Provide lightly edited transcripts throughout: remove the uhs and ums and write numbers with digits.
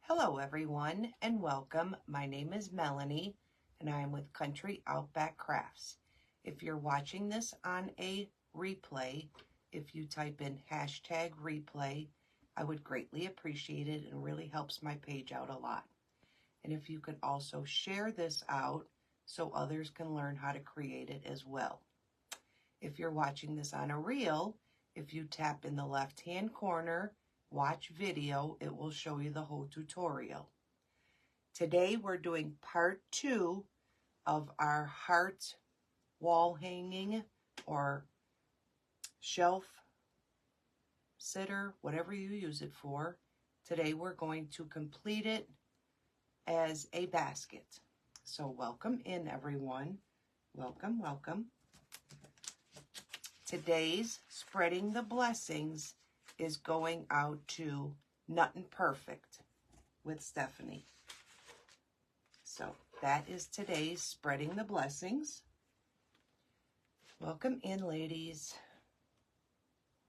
Hello everyone and welcome. My name is Melanie and I am with Country Outback Crafts. If you're watching this on a replay, if you type in hashtag replay, I would greatly appreciate it and really helps my page out a lot. And if you could also share this out so others can learn how to create it as well. If you're watching this on a reel, if you tap in the left hand corner, watch video, it will show you the whole tutorial. Today we're doing part 2 of our heart wall hanging or shelf sitter, whatever you use it for. Today we're going to complete it as a basket. So welcome in everyone. Welcome, welcome. Today's Spreading the Blessings is going out to Nuttin' Perfect with Stephanie. So that is today's Spreading the Blessings. Welcome in, ladies.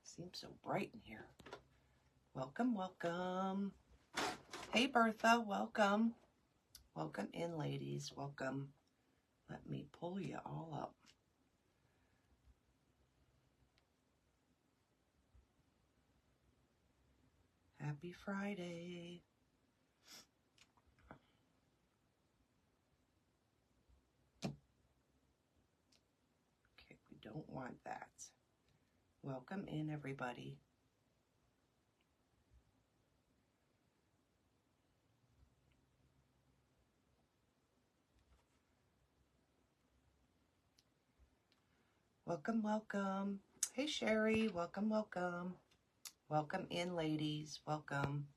Seems so bright in here. Welcome, welcome. Hey, Bertha, welcome. Welcome in, ladies. Welcome. Let me pull you all up. Happy Friday. Okay, we don't want that. Welcome in, everybody. Welcome, welcome. Hey, Sherry, welcome, welcome. Welcome in, ladies. Welcome.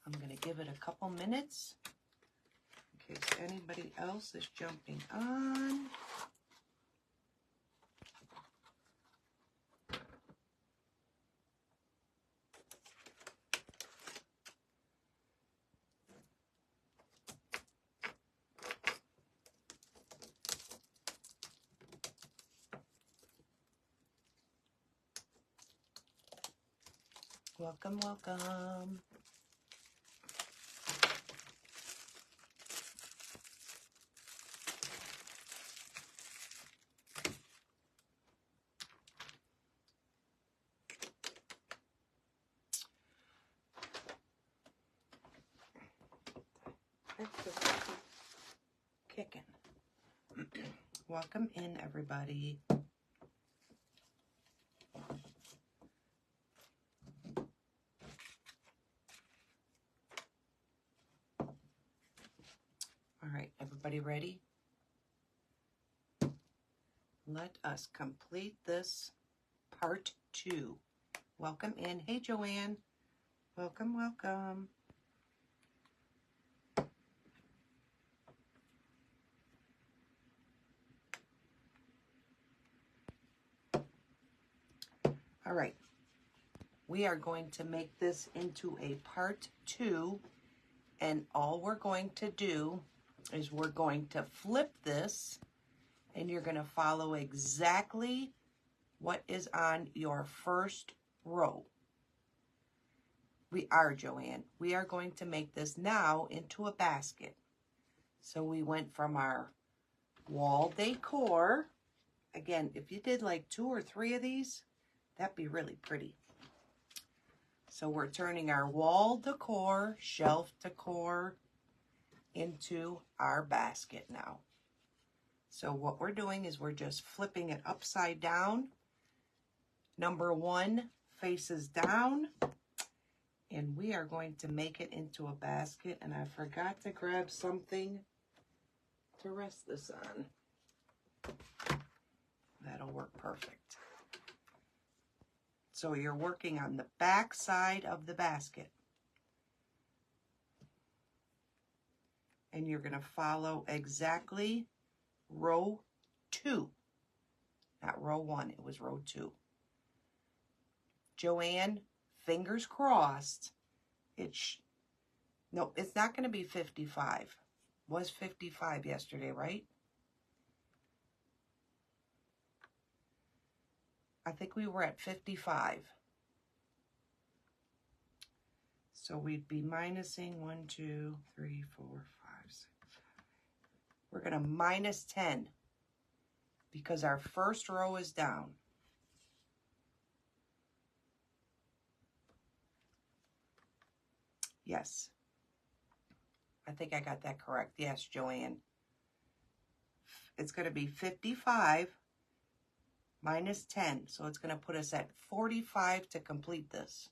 I'm going to give it a couple minutes in case anybody else is jumping on. Welcome, welcome. Kicking. Welcome in, everybody. All right, everybody ready? Let us complete this part 2. Welcome in. Hey, Joanne. Welcome, welcome. All right. We are going to make this into a part 2, and all we're going to do is we're going to flip this, and you're going to follow exactly what is on your first row. Joanne, we are going to make this now into a basket. So we went from our wall decor. Again, if you did like 2 or 3 of these, that'd be really pretty. So we're turning our wall decor, shelf decor into our basket now. So what we're doing is we're just flipping it upside down. Number 1 faces down. And we are going to make it into a basket. And I forgot to grab something to rest this on. That'll work perfect. So you're working on the back side of the basket. And you're going to follow exactly row 2. Not row 1, it was row 2. Joanne, fingers crossed. No, it's not going to be 55. Was 55 yesterday, right? I think we were at 55. So we'd be minusing 1, 2, 3, 4, 5, 6. We're going to minus 10 because our first row is down. Yes. I think I got that correct. Yes, Joanne. It's going to be 55 minus 10. So it's going to put us at 45 to complete this.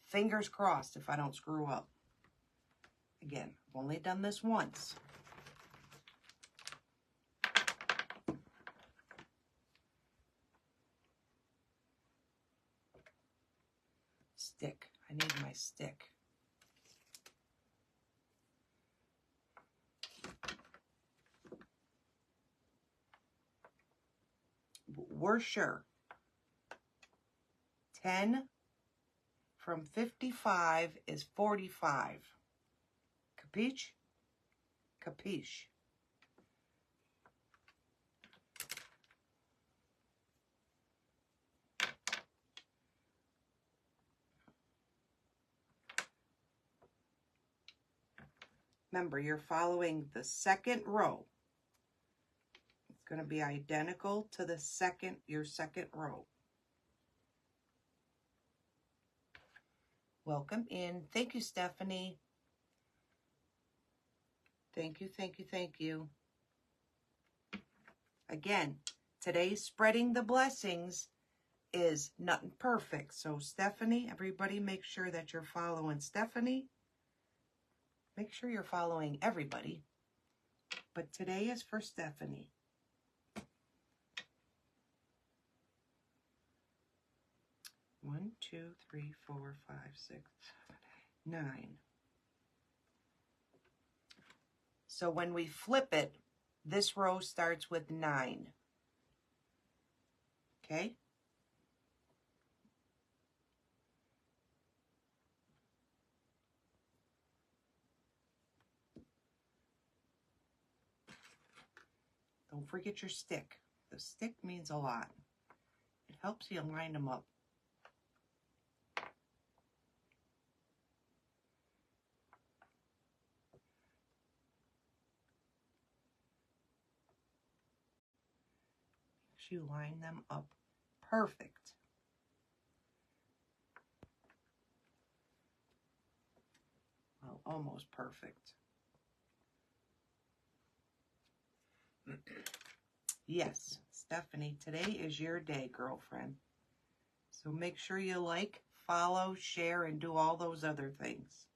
Fingers crossed if I don't screw up. Again, I've only done this once. Stick. I need my stick. We're sure. 10 from 55 is 45. Capiche? Capiche. Remember, you're following the second row. It's going to be identical to the your second row. Welcome in. Thank you, Stephanie. Thank you, thank you, thank you. Again, today's spreading the blessings is nothing perfect. So Stephanie, everybody make sure that you're following Stephanie. Make sure you're following everybody. But today is for Stephanie. One, 2, 3, 4, 5, 6, 7, 8, 9. So when we flip it, this row starts with 9. Okay? Don't forget your stick. The stick means a lot. It helps you line them up. Makes you line them up perfect. Well, almost perfect. Yes, Stephanie, today is your day, girlfriend. So make sure you like, follow, share, and do all those other things.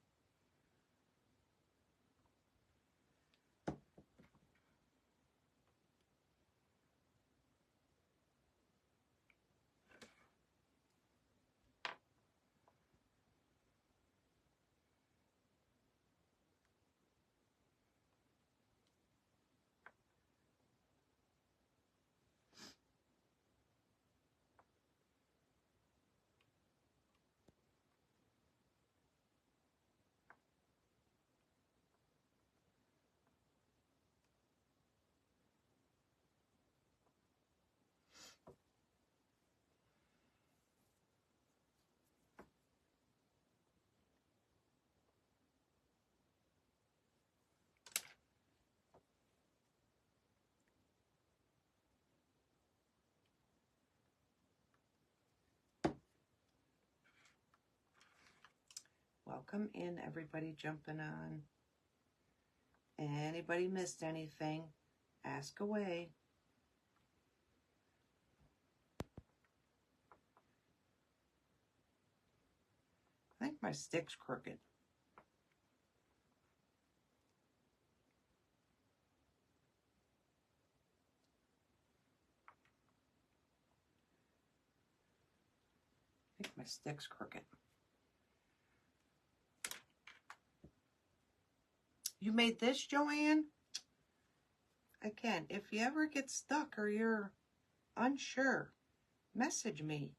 Welcome in, everybody jumping on. Anybody missed anything? Ask away. I think my stick's crooked. I think my stick's crooked. You made this, Joanne? Again, if you ever get stuck or you're unsure, message me.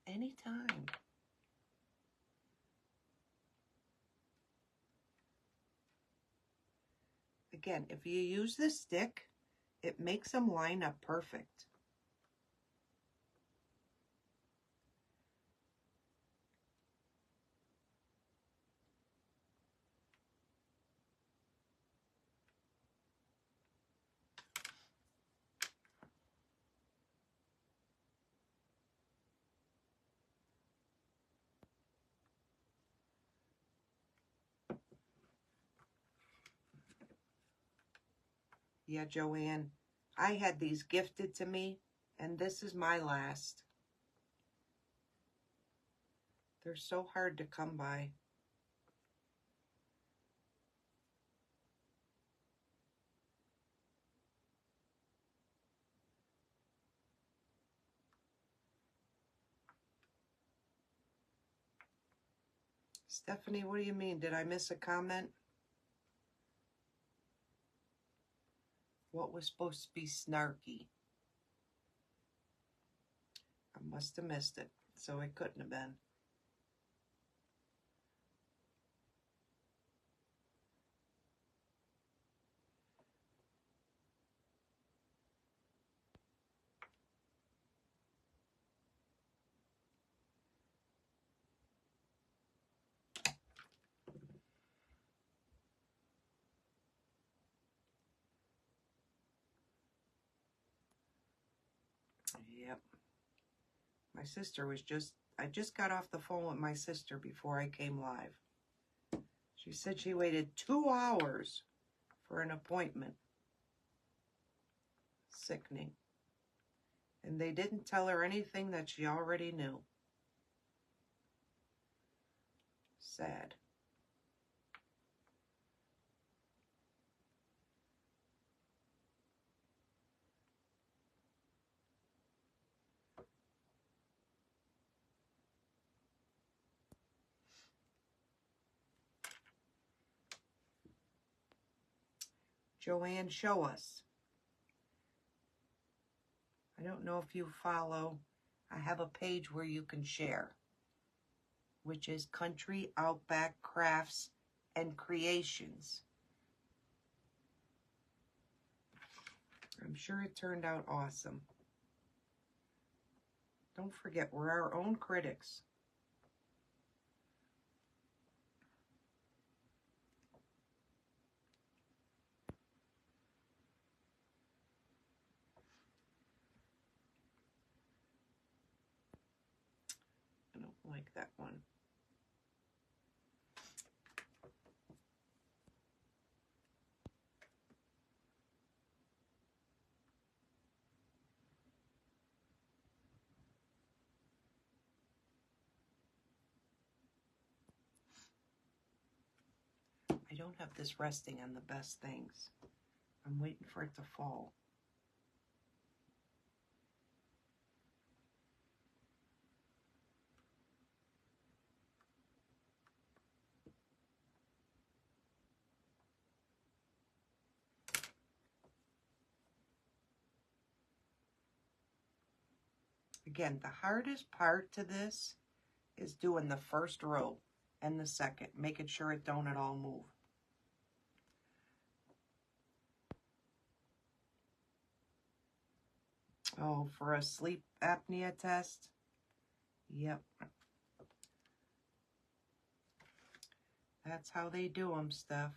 Anytime. Again, if you use this stick, It makes them line up perfect. Yeah, Joanne, I had these gifted to me, and this is my last. They're so hard to come by. Stephanie, what do you mean? Did I miss a comment? What was supposed to be snarky? I must have missed it, so it couldn't have been. Yep. My sister was I just got off the phone with my sister before I came live. She said she waited 2 hours for an appointment. Sickening. And they didn't tell her anything that she already knew. Sad. Joanne, show us. I don't know if you follow. I have a page where you can share, which is Country Outback Crafts and Creations. I'm sure it turned out awesome. Don't forget, we're our own critics. I don't like that one. I don't have this resting on the best things. I'm waiting for it to fall. Again, the hardest part to this is doing the first row and the second, making sure it don't at all move. Oh, for a sleep apnea test? Yep. That's how they do them, Steph.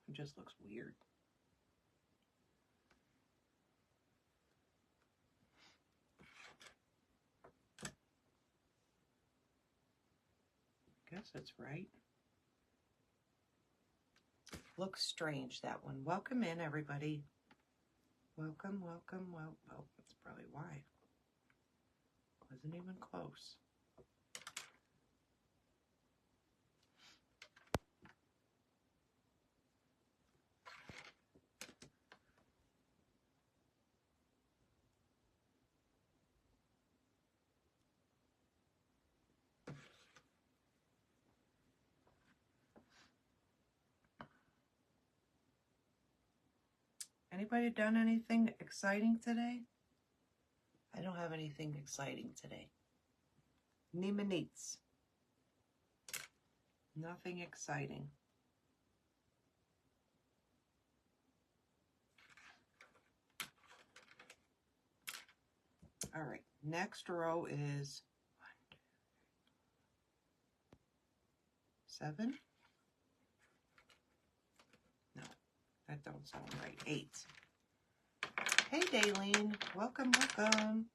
It just looks weird. Guess it's right. Looks strange, that one. Welcome in, everybody. Welcome, welcome, well, that's probably why. Wasn't even close. Anybody done anything exciting today? I don't have anything exciting today. Niemeniets. Nothing exciting. All right, next row is 7. No, that don't sound right. 8. Hey, Daylene. Welcome, welcome.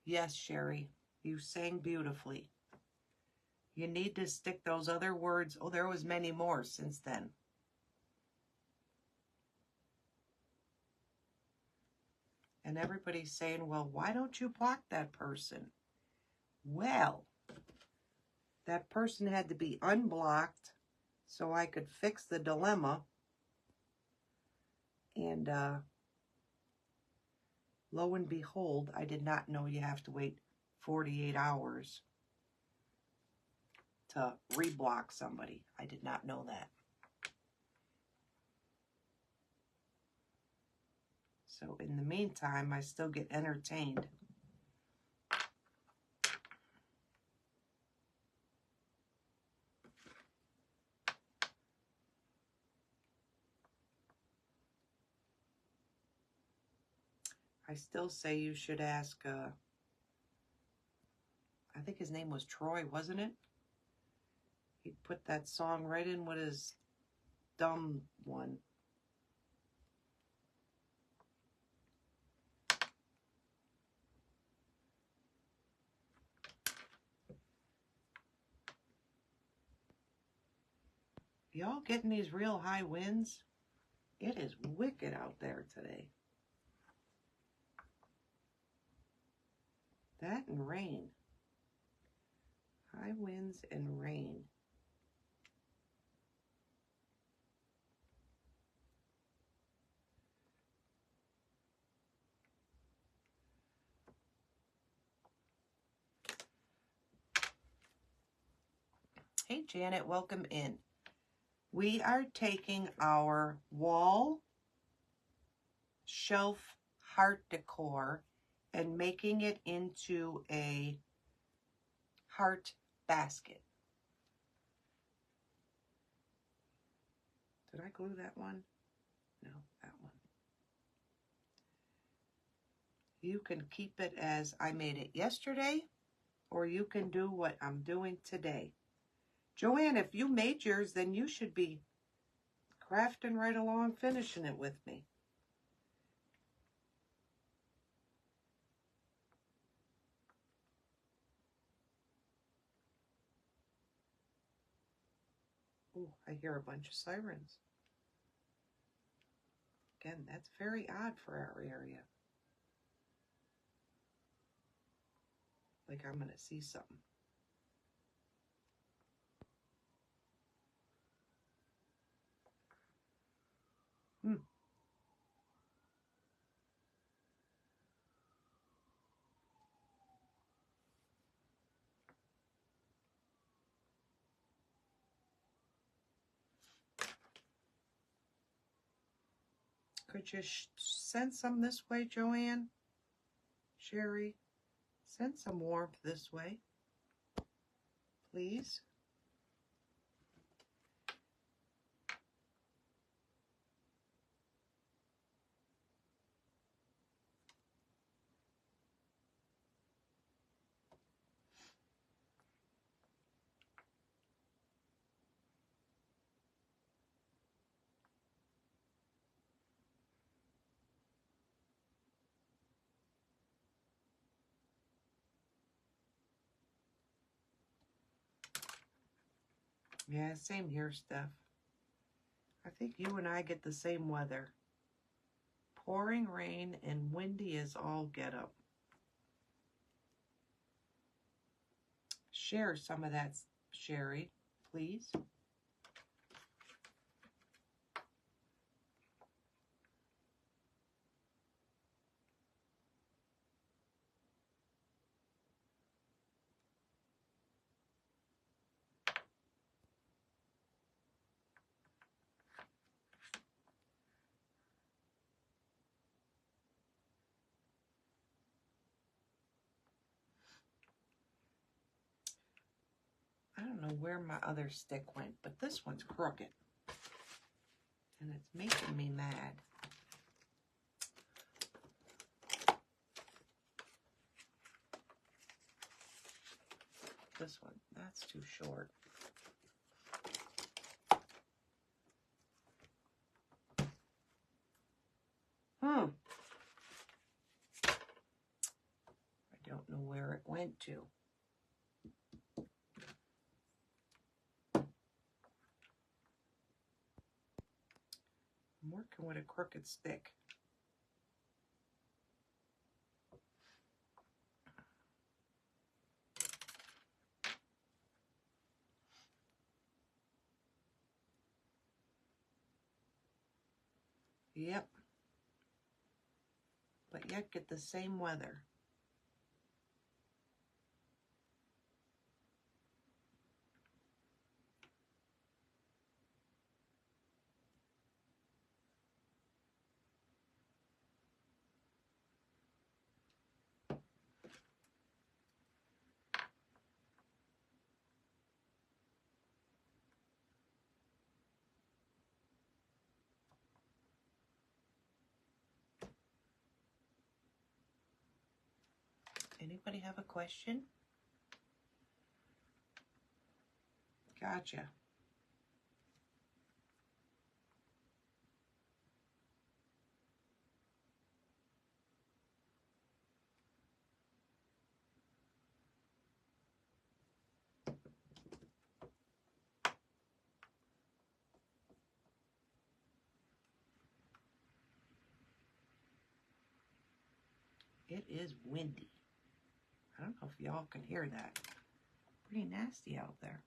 Yes, Sherry, you sang beautifully. You need to stick those other words. Oh, there was many more since then. And everybody's saying, well, why don't you block that person? Well, that person had to be unblocked so I could fix the dilemma. And lo and behold, I did not know you have to wait 48 hours to reblock somebody. I did not know that. So in the meantime, I still get entertained. I still say you should ask, I think his name was Troy, wasn't it? He put that song right in with his dumb one. Y'all getting these real high winds? It is wicked out there today. That and rain. High winds and rain. Hey, Janet, welcome in. We are taking our wall shelf heart decor and making it into a heart basket. Did I glue that one? No, that one. You can keep it as I made it yesterday, or you can do what I'm doing today. Joanne, if you made yours, then you should be crafting right along, finishing it with me. Oh, I hear a bunch of sirens. Again, that's very odd for our area. Like I'm going to see something. Could you send some this way, Joanne? Sherry, send some warmth this way, please. Yeah, same here, Steph. I think you and I get the same weather. pouring rain and windy as all get up. Share some of that, Sherry, please. I don't know where my other stick went, but this one's crooked. And it's making me mad. This one, that's too short. I don't know where it went to. I'm working with a crooked stick. Yep. But yet get the same weather. Anybody have a question? Gotcha. It is windy. I don't know if y'all can hear that. Pretty nasty out there.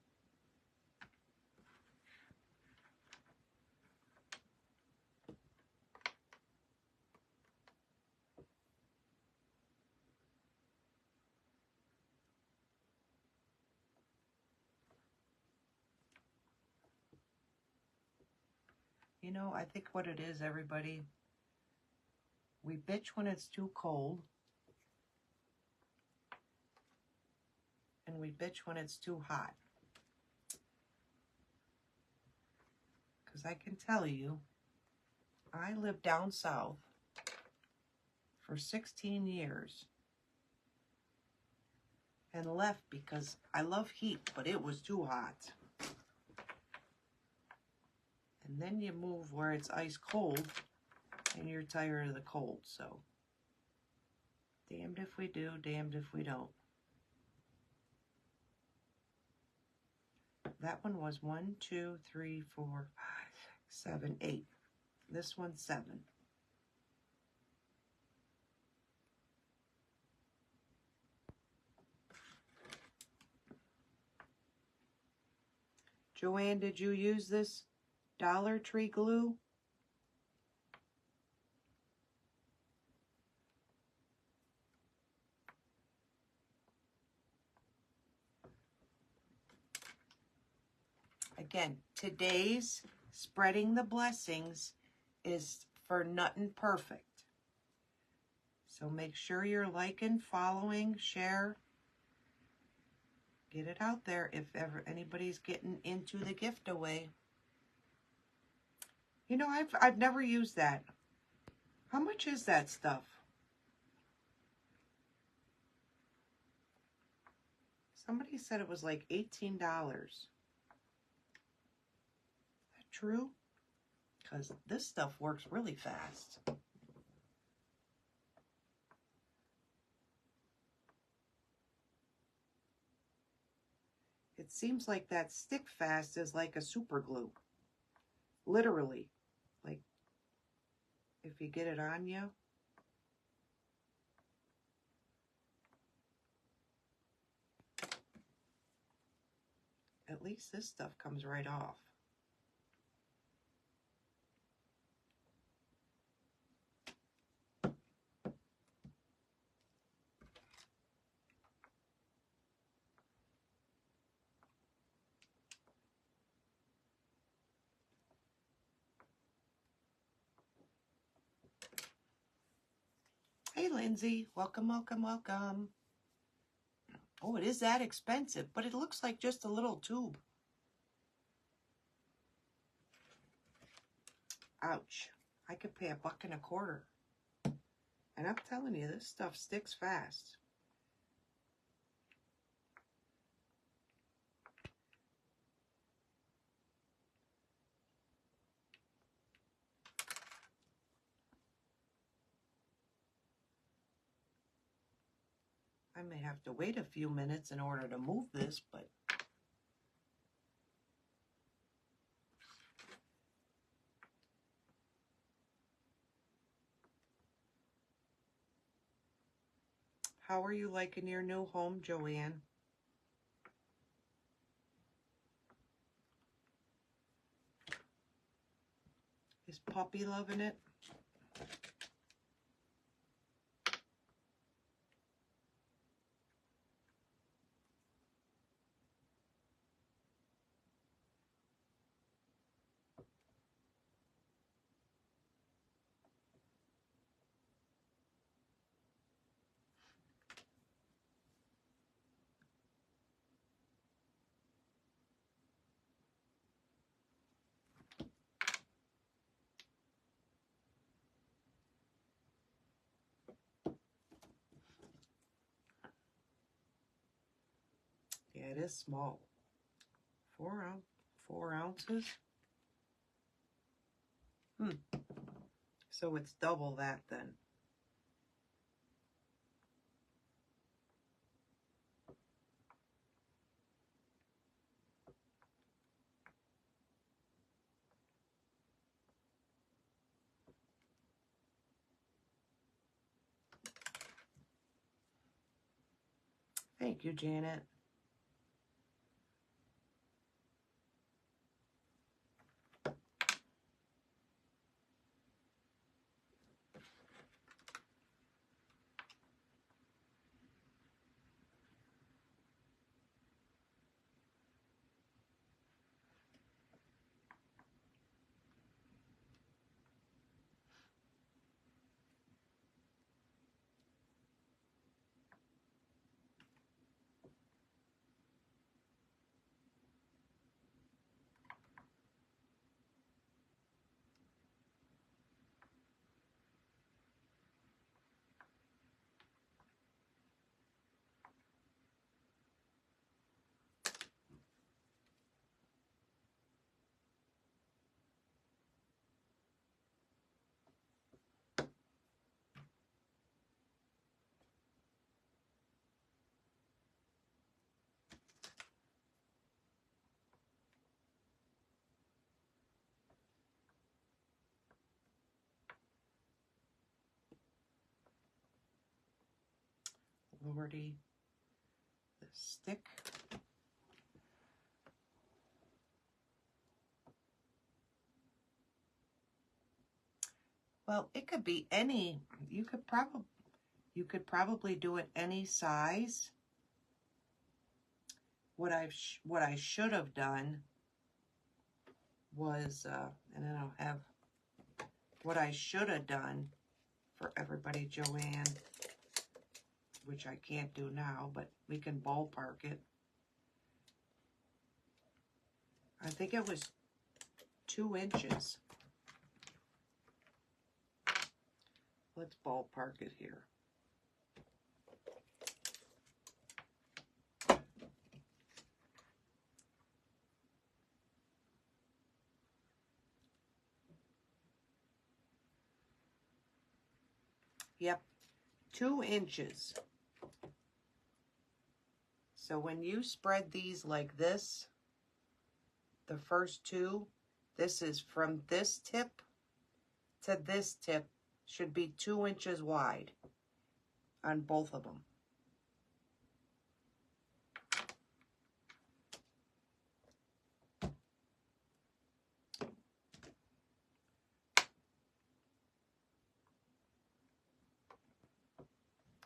You know, I think what it is, everybody, we bitch when it's too cold. And we bitch when it's too hot. Because I can tell you, I lived down south for 16 years and left because I love heat, but it was too hot. And then you move where it's ice cold and you're tired of the cold. So damned if we do, damned if we don't. That one was 1, 2, 3, 4, 5, 6, 7, 8. This one's 7. Joanne, did you use this Dollar Tree glue? Again, today's Spreading the Blessings is for Nuttin' Perfect. So make sure you're liking, following, share. Get it out there if ever anybody's getting into the gift away. You know, I've never used that. How much is that stuff? Somebody said it was like $18. True? Because this stuff works really fast. It seems like that stick fast is like a super glue. Literally. Like, if you get it on you. At least this stuff comes right off. Hey, Lindsay. Welcome, welcome, welcome. Oh, it is that expensive, but it looks like just a little tube. Ouch. I could pay $1.25. And I'm telling you, this stuff sticks fast. I may have to wait a few minutes in order to move this, but how are you liking your new home, Joanne? Is Puppy loving it? Yeah, it is small. 4 ounces. So it's double that then. Thank you, Janet. Lordy, the stick. Well, it could be any. You could probably do it any size. What I should have done was, and then I'll have what I should have done for everybody, Joanne, which I can't do now, but we can ballpark it. I think it was 2 inches. Let's ballpark it here. Yep, 2 inches. So when you spread these like this, the first two, this is from this tip to this tip should be 2 inches wide on both of them.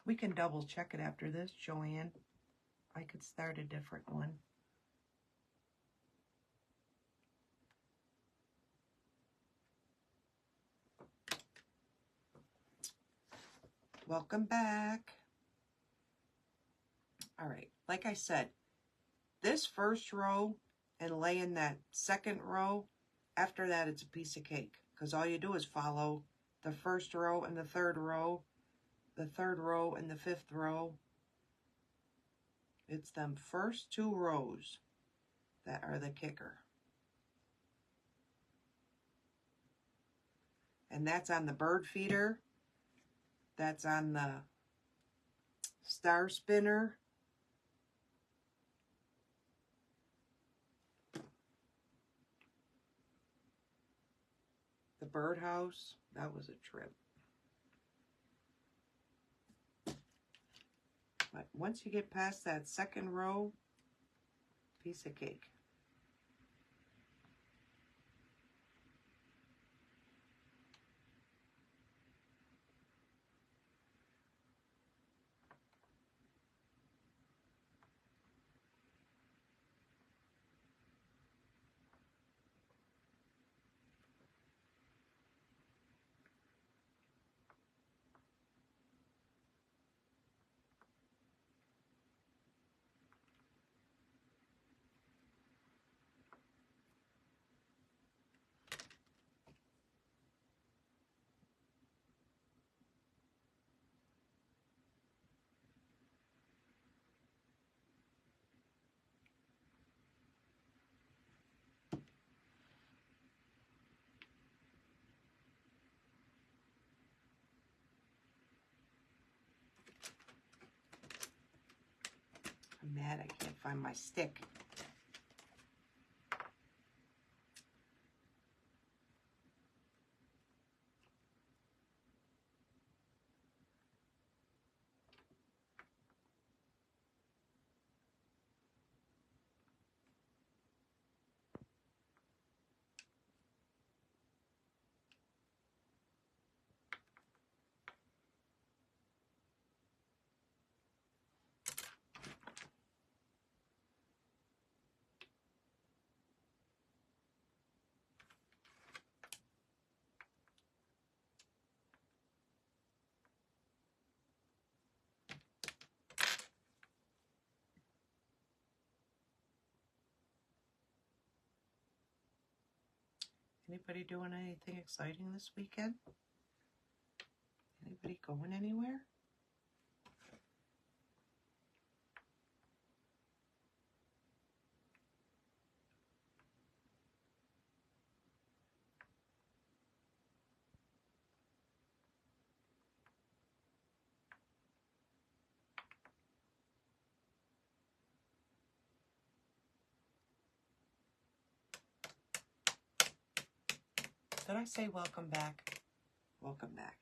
We can double check it after this, Joanne. I could start a different one. Welcome back. All right, like I said, this first row and lay in that second row, after that it's a piece of cake, because all you do is follow the first row and the third row, the third row and the fifth row. It's them first 2 rows that are the kicker. And that's on the bird feeder. That's on the star spinner. The birdhouse. That was a trip. But once you get past that second row, piece of cake. I'm mad I can't find my stick. Anybody doing anything exciting this weekend? Anybody going anywhere? Did I say welcome back? Welcome back.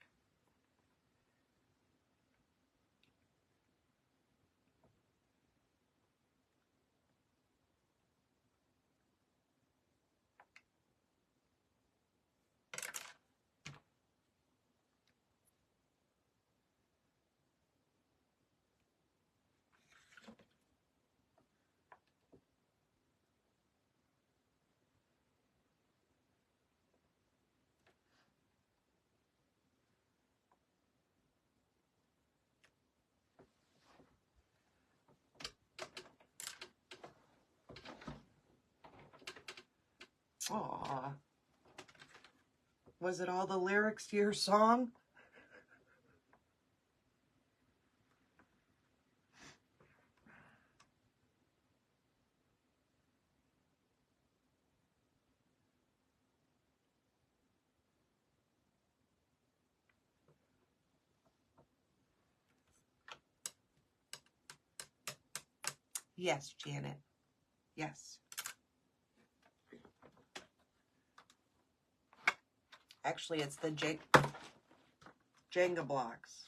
Aw. Was it all the lyrics to your song? Yes, Janet. Yes. Actually, it's the Jenga blocks.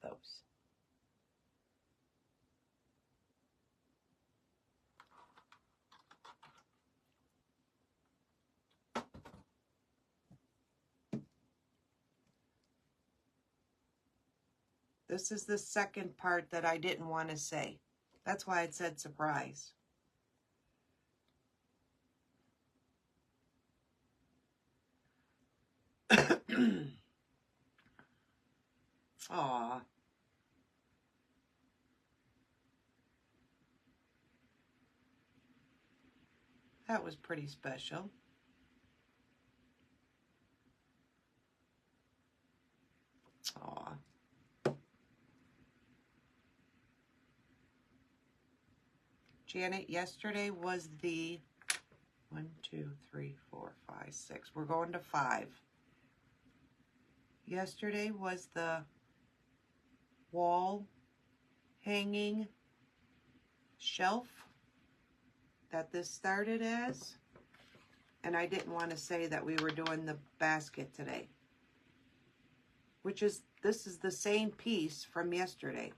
Those. This is the second part that I didn't want to say. That's why it said surprise. Aw. That was pretty special. Aw. Janet, yesterday was the 1, 2, 3, 4, 5, 6. We're going to 5. Yesterday was the wall hanging shelf that this started as. And I didn't want to say that we were doing the basket today. This is the same piece from yesterday.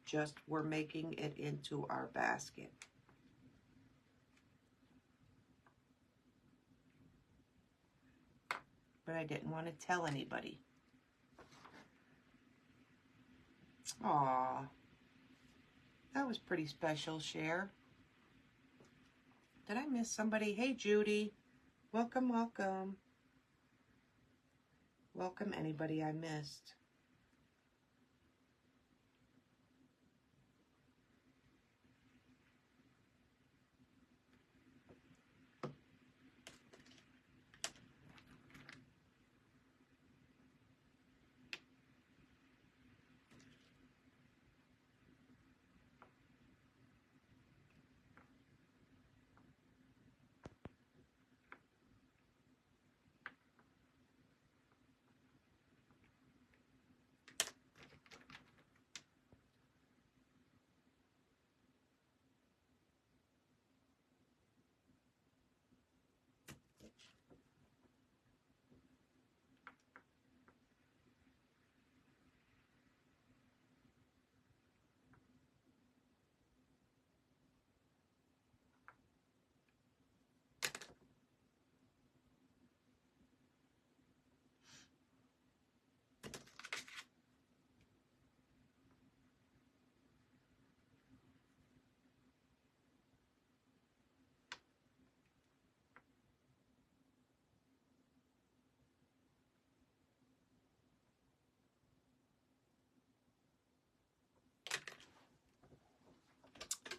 Just we're making it into our basket. But I didn't want to tell anybody. Aw. That was pretty special, Cher. Did I miss somebody? Hey, Judy. Welcome, welcome. Welcome anybody I missed.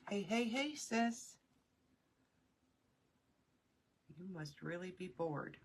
Hey, hey, hey, sis. You must really be bored.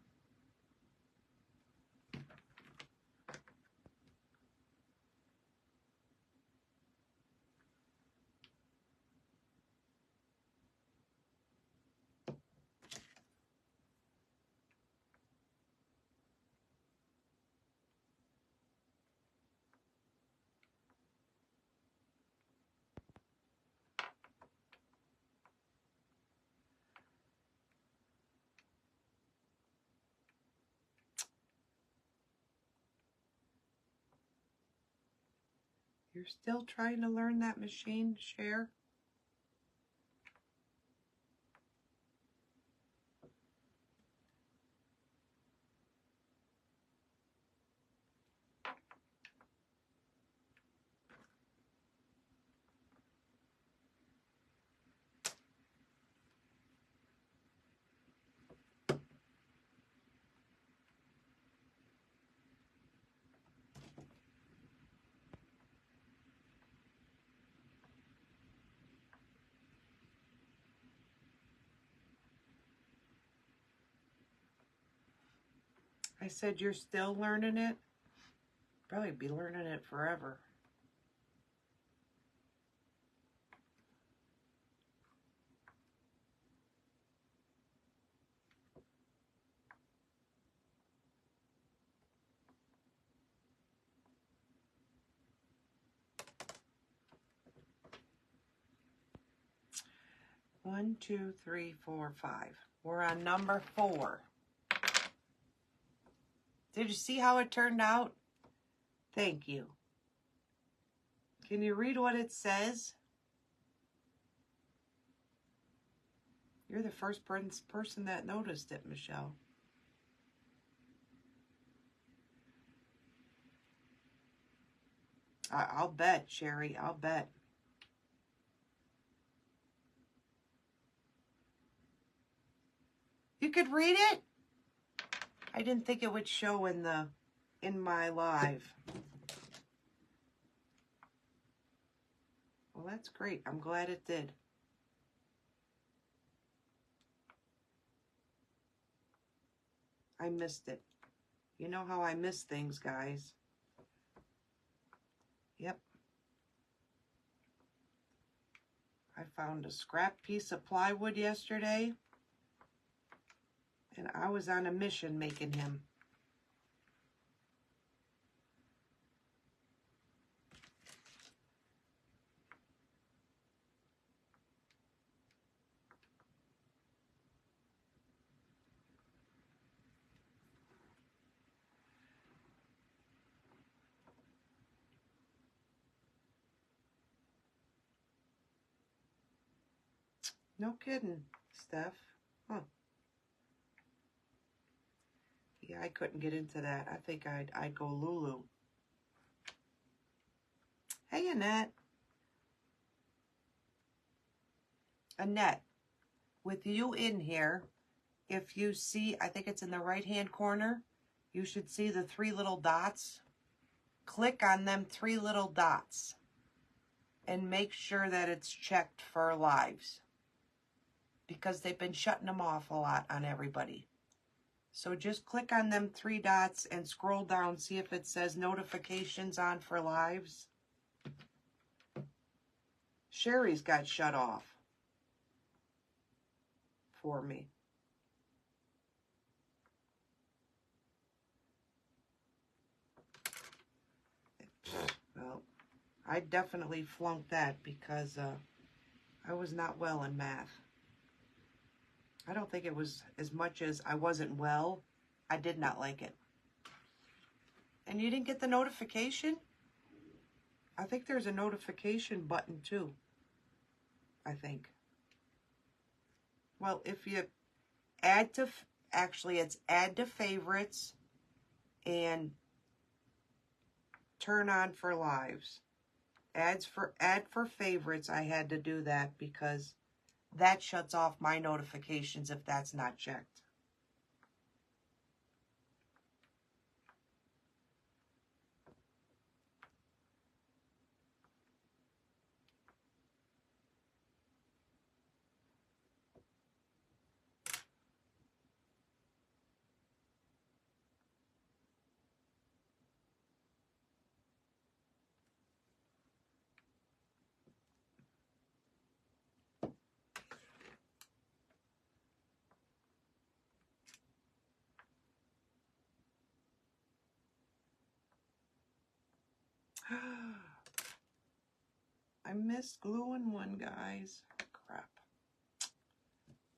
You're still trying to learn that machine, Cher? I said you're still learning it? Probably be learning it forever. One, 2, 3, 4, 5. We're on number 4. Did you see how it turned out? Thank you. Can you read what it says? You're the first person that noticed it, Michelle. I'll bet, Sherry. I'll bet. You could read it? I didn't think it would show in my live. Well, that's great. I'm glad it did. I missed it. You know how I miss things, guys. Yep. I found a scrap piece of plywood yesterday, and I was on a mission making him. No kidding, Steph. Huh. Yeah, I couldn't get into that. I think I'd go Lulu. Hey, Annette. Annette, with you in here, if you see, I think it's in the right-hand corner, you should see the 3 little dots. Click on them 3 little dots and make sure that it's checked for lives, because they've been shutting them off a lot on everybody. So just click on them 3 dots and scroll down, see if it says notifications on for lives. Sherry's got shut off for me. Well, I definitely flunked that because I was not well in math. I don't think it was as much as I wasn't well. I did not like it. And you didn't get the notification? I think there's a notification button too. I think. Well, if you add to, actually it's add to favorites and turn on for lives. Add for favorites, I had to do that because that shuts off my notifications if that's not checked. I missed gluing one, guys. Crap.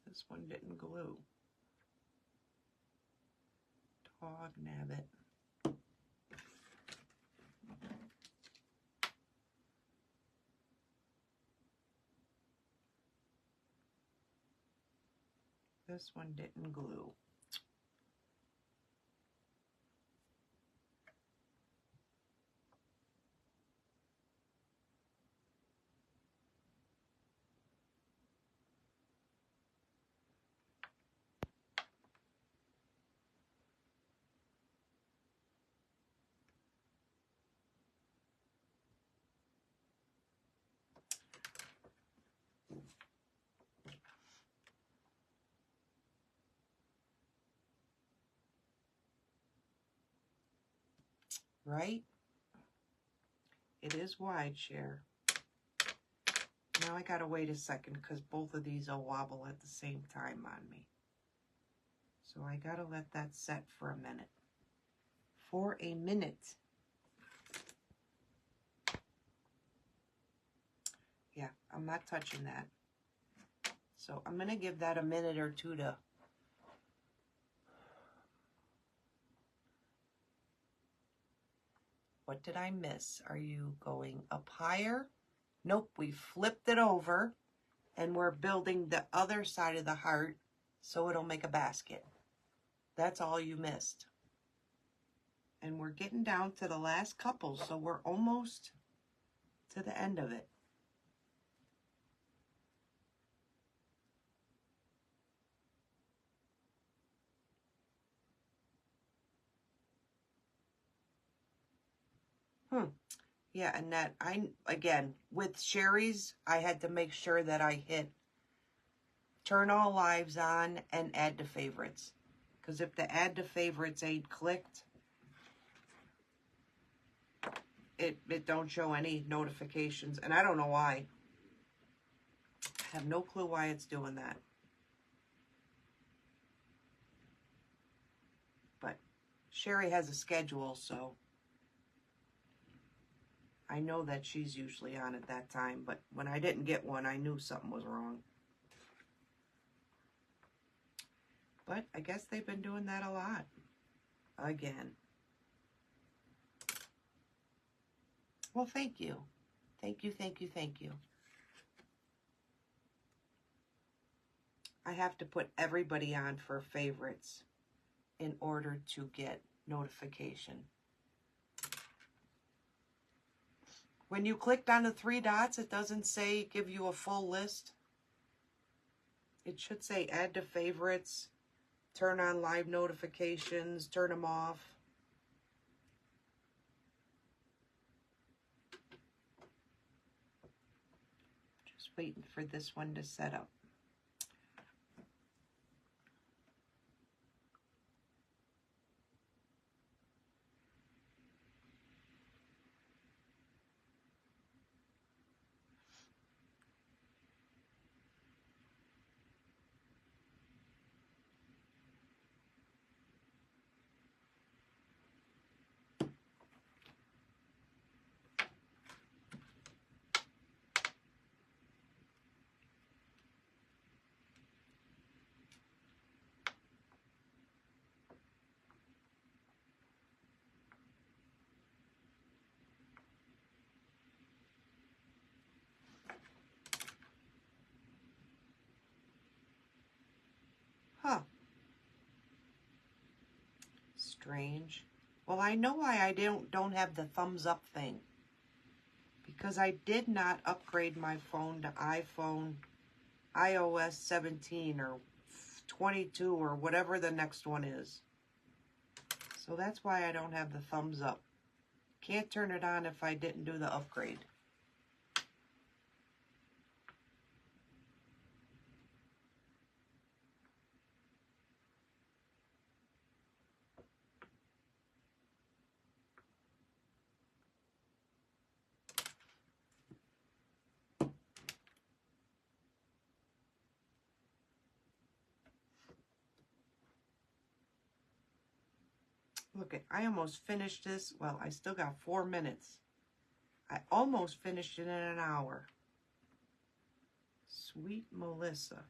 This one didn't glue. Dog nabbit. This one didn't glue. Right? It is wide, share. Now I gotta wait a second because both of these will wobble at the same time on me. So I gotta let that set for a minute. For a minute. Yeah, I'm not touching that. So I'm gonna give that a minute or two to What did I miss? Are you going up higher? Nope, we flipped it over and we're building the other side of the heart so it'll make a basket. That's all you missed. And we're getting down to the last couple, so we're almost to the end of it. Yeah, Annette, again, with Sherry's, I had to make sure that I hit turn all lives on and add to favorites. Because if the add to favorites ain't clicked, it don't show any notifications. And I don't know why. I have no clue why it's doing that. But Sherry has a schedule, so I know that she's usually on at that time. But when I didn't get one, I knew something was wrong. But I guess they've been doing that a lot. Again. Well, thank you. Thank you, thank you, thank you. I have to put everybody on for favorites in order to get notification. When you clicked on the 3 dots, it doesn't say give you a full list. It should say add to favorites, turn on live notifications, turn them off. Just waiting for this one to set up. Huh. Strange. Well, I know why I don't have the thumbs up thing. Because I did not upgrade my phone to iPhone iOS 17 or 22 or whatever the next one is. So that's why I don't have the thumbs up. Can't turn it on if I didn't do the upgrade. Look, I almost finished this. Well, I still got 4 minutes. I almost finished it in an hour. Sweet Melissa.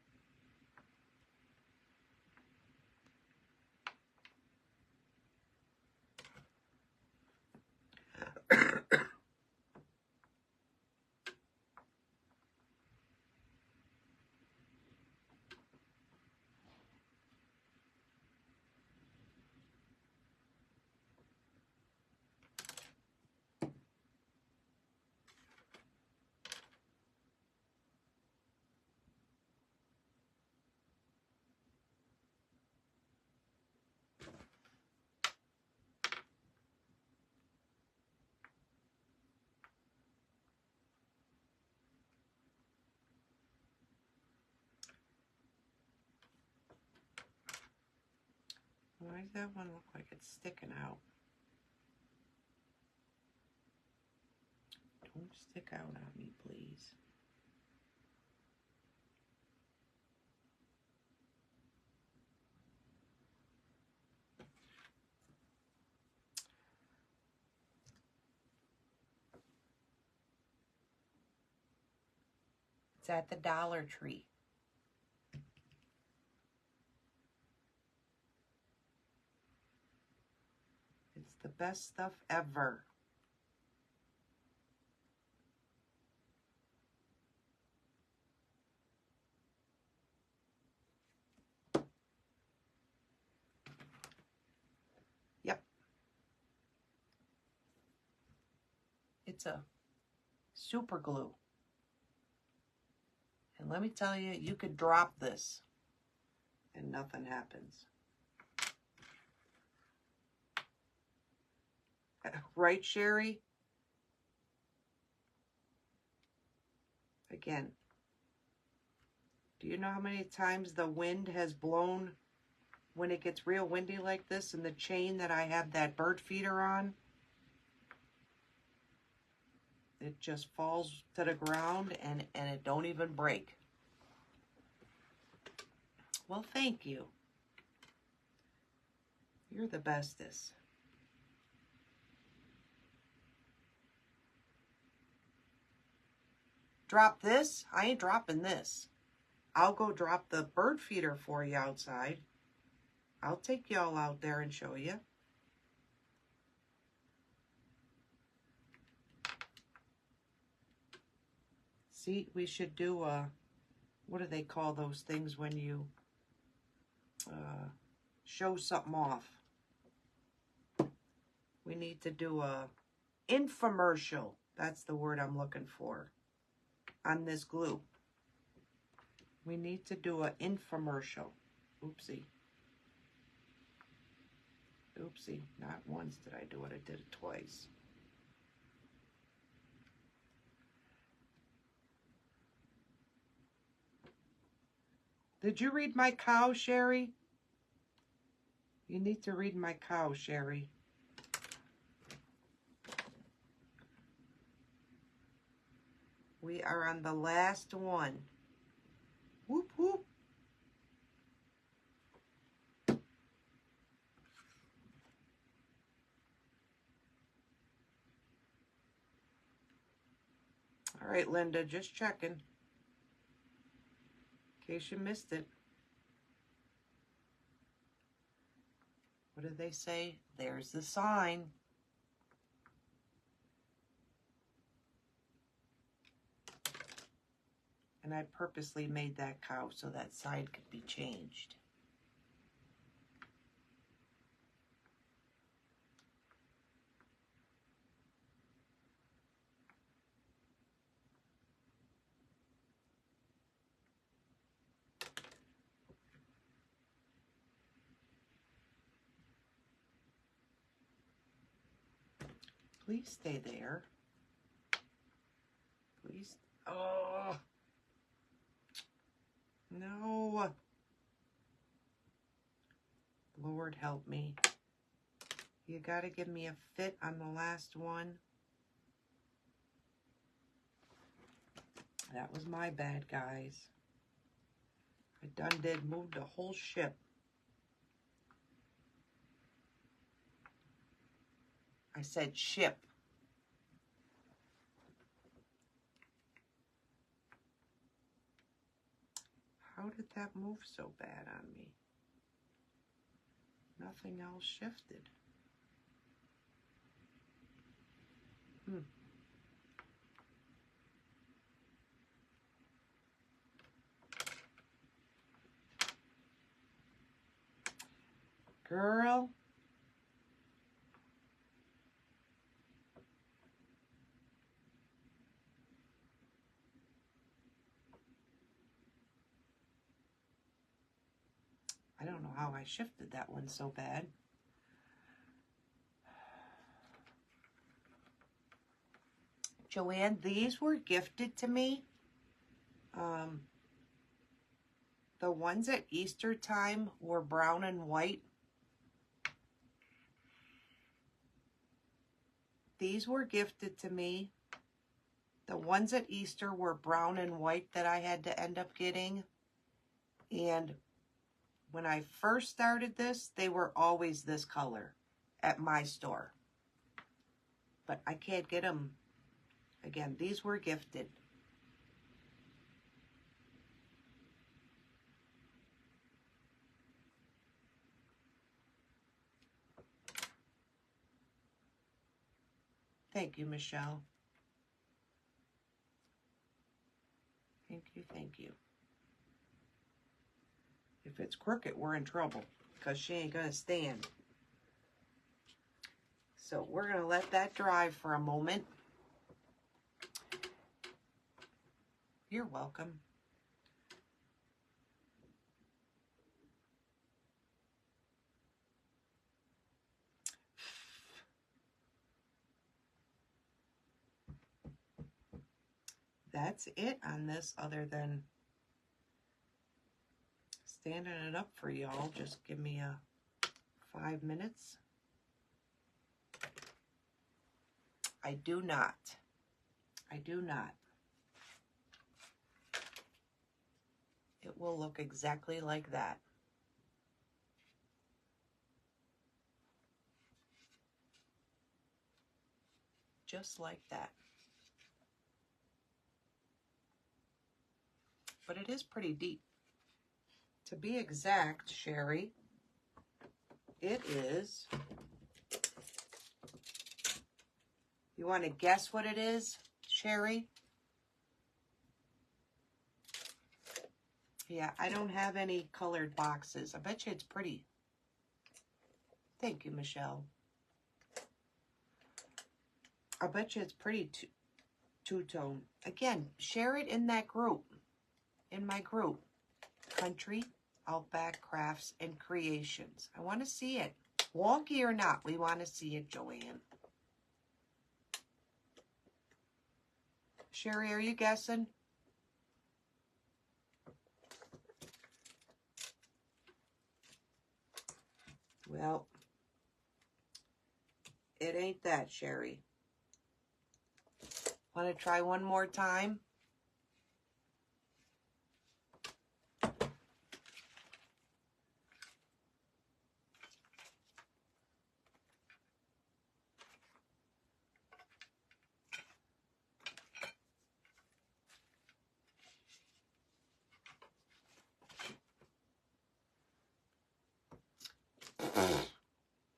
Why does that one look like it's sticking out? Don't stick out on me, please. It's at the Dollar Tree. It's the best stuff ever. It's a super glue. And let me tell you, you could drop this and nothing happens. Right, Sherry? Again, do you know how many times the wind has blown when it gets real windy like this and the chain that I have that bird feeder on? It just falls to the ground and it don't even break. Well, thank you. You're the bestest. Drop this? I ain't dropping this. I'll go drop the bird feeder for you outside. I'll take y'all out there and show you. See, we should do a, what do they call those things when you show something off? We need to do a infomercial. That's the word I'm looking for on this glue. We need to do an infomercial. Oopsie. Oopsie. Not once did I do it. I did it twice. Did you read my cow, Sherry? You need to read my cow, Sherry. We are on the last one. Whoop, whoop. All right, Linda, just checking. In case you missed it. What did they say? There's the sign. And I purposely made that cow so that side could be changed. Please stay there. Please. Oh. No. Lord help me. You got to give me a fit on the last one. That was my bad, guys. I done did move the whole ship. I said ship. How did that move so bad on me? Nothing else shifted. Girl. I don't know how I shifted that one so bad. Joanne, these were gifted to me. The ones at Easter time were brown and white. These were gifted to me. The ones at Easter were brown and white that I had to end up getting. And when I first started this, they were always this color at my store. But I can't get them. Again, these were gifted. Thank you, Michelle. Thank you, thank you. If it's crooked, we're in trouble because she ain't gonna stand. So we're gonna let that dry for a moment. You're welcome. That's it on this, other than standing it up for y'all. Just give me 5 minutes. I do not. It will look exactly like that. Just like that. But it is pretty deep. To be exact, Sherry, it is... You want to guess what it is, Sherry? Yeah, I don't have any colored boxes. I bet you it's pretty. Thank you, Michelle. I bet you it's pretty two-tone. Again, share it in that group, in my group. Country, Outback, Crafts, and Creations. I want to see it. Wonky or not, we want to see it, Joanne. Sherry, are you guessing? Well, it ain't that, Sherry. Want to try one more time?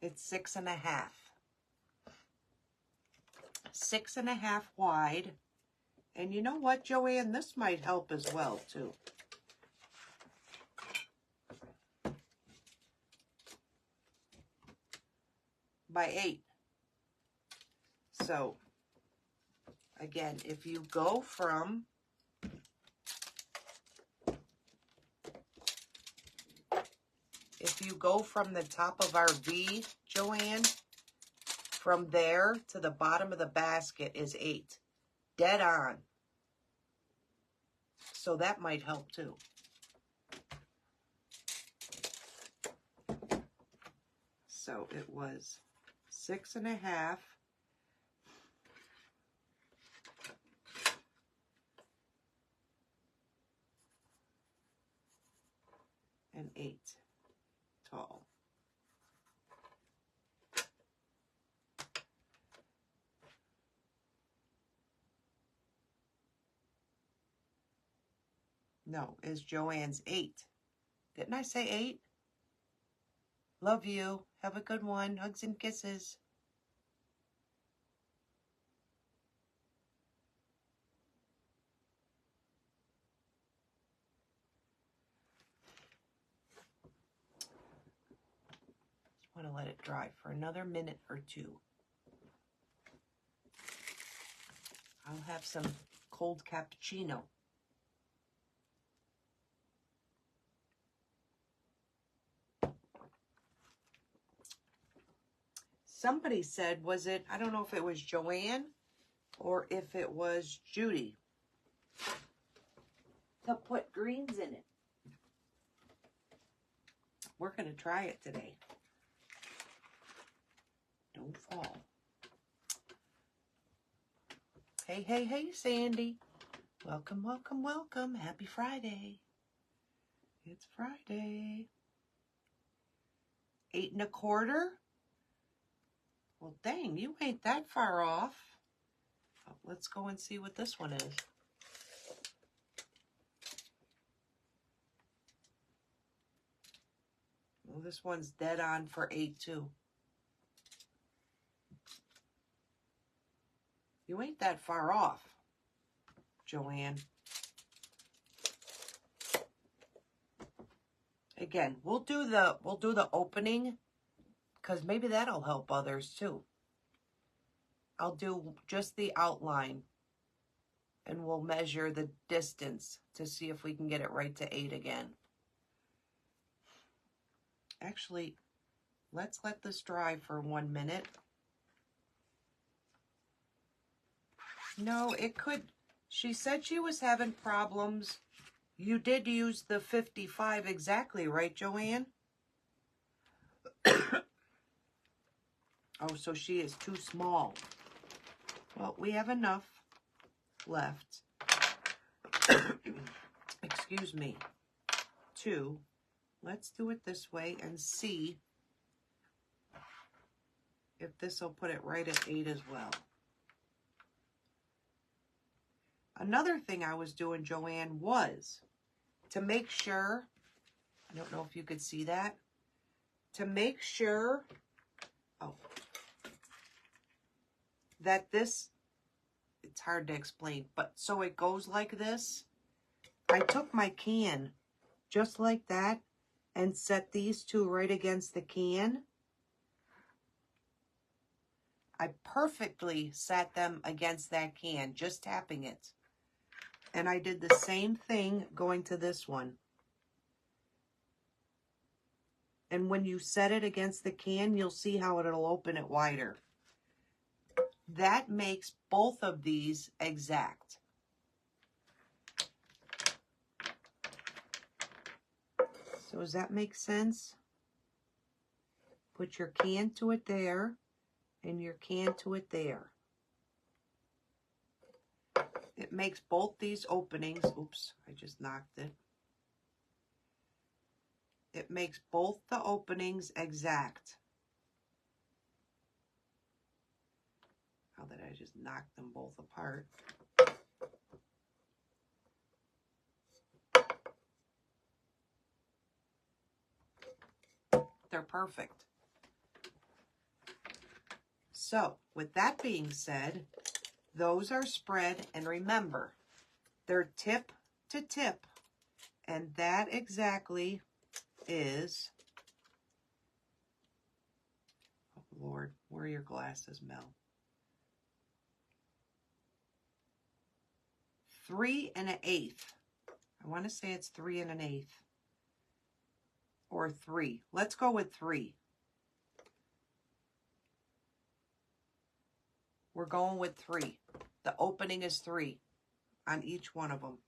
It's 6.5. 6.5 wide. And you know what, Joanne? This might help as well, too. By 8. So, again, if you go from the top of our V, Joanne, from there to the bottom of the basket is 8. Dead on. So that might help too. So it was 6.5. And 8 tall. No, is Joanne's 8. Didn't I say 8? Love you. Have a good one. Hugs and kisses. Just want to let it dry for another minute or two. I'll have some cold cappuccino. Somebody said, was it, I don't know if it was Joanne or if it was Judy, to put greens in it. We're going to try it today. Don't fall. Hey, hey, hey, Sandy. Welcome, welcome, welcome. Happy Friday. It's Friday. 8 1/4. Well, dang, you ain't that far off. Oh, let's go and see what this one is. Well, this one's dead on for 8 too. You ain't that far off, Joanne. Again, we'll do the opening, because maybe that'll help others too. I'll do just the outline and we'll measure the distance to see if we can get it right to 8 again. Actually, let's let this dry for 1 minute. No, it could. She said she was having problems. You did use the 55 exactly, right, Joanne? Oh, so she is too small. Well, we have enough left. Excuse me. 2. Let's do it this way and see if this will put it right at 8 as well. Another thing I was doing, Joanne, was to make sure, I don't know if you could see that, to make sure, that this, it's hard to explain, but so it goes like this. I took my can just like that and set these two right against the can. I perfectly sat them against that can, just tapping it. And I did the same thing going to this one. And when you set it against the can, you'll see how it'll open it wider. That makes both of these exact. So does that make sense? Put your can to it there and your can to it there. It makes both these openings, oops, I just knocked it. It makes both the openings exact. Now that I just knocked them both apart. They're perfect. So, with that being said, those are spread, and remember, they're tip to tip, and that exactly is, oh Lord, where are your glasses, Mel? 3 1/8. I want to say it's 3 1/8. Or 3. Let's go with 3. We're going with 3. The opening is 3 on each one of them.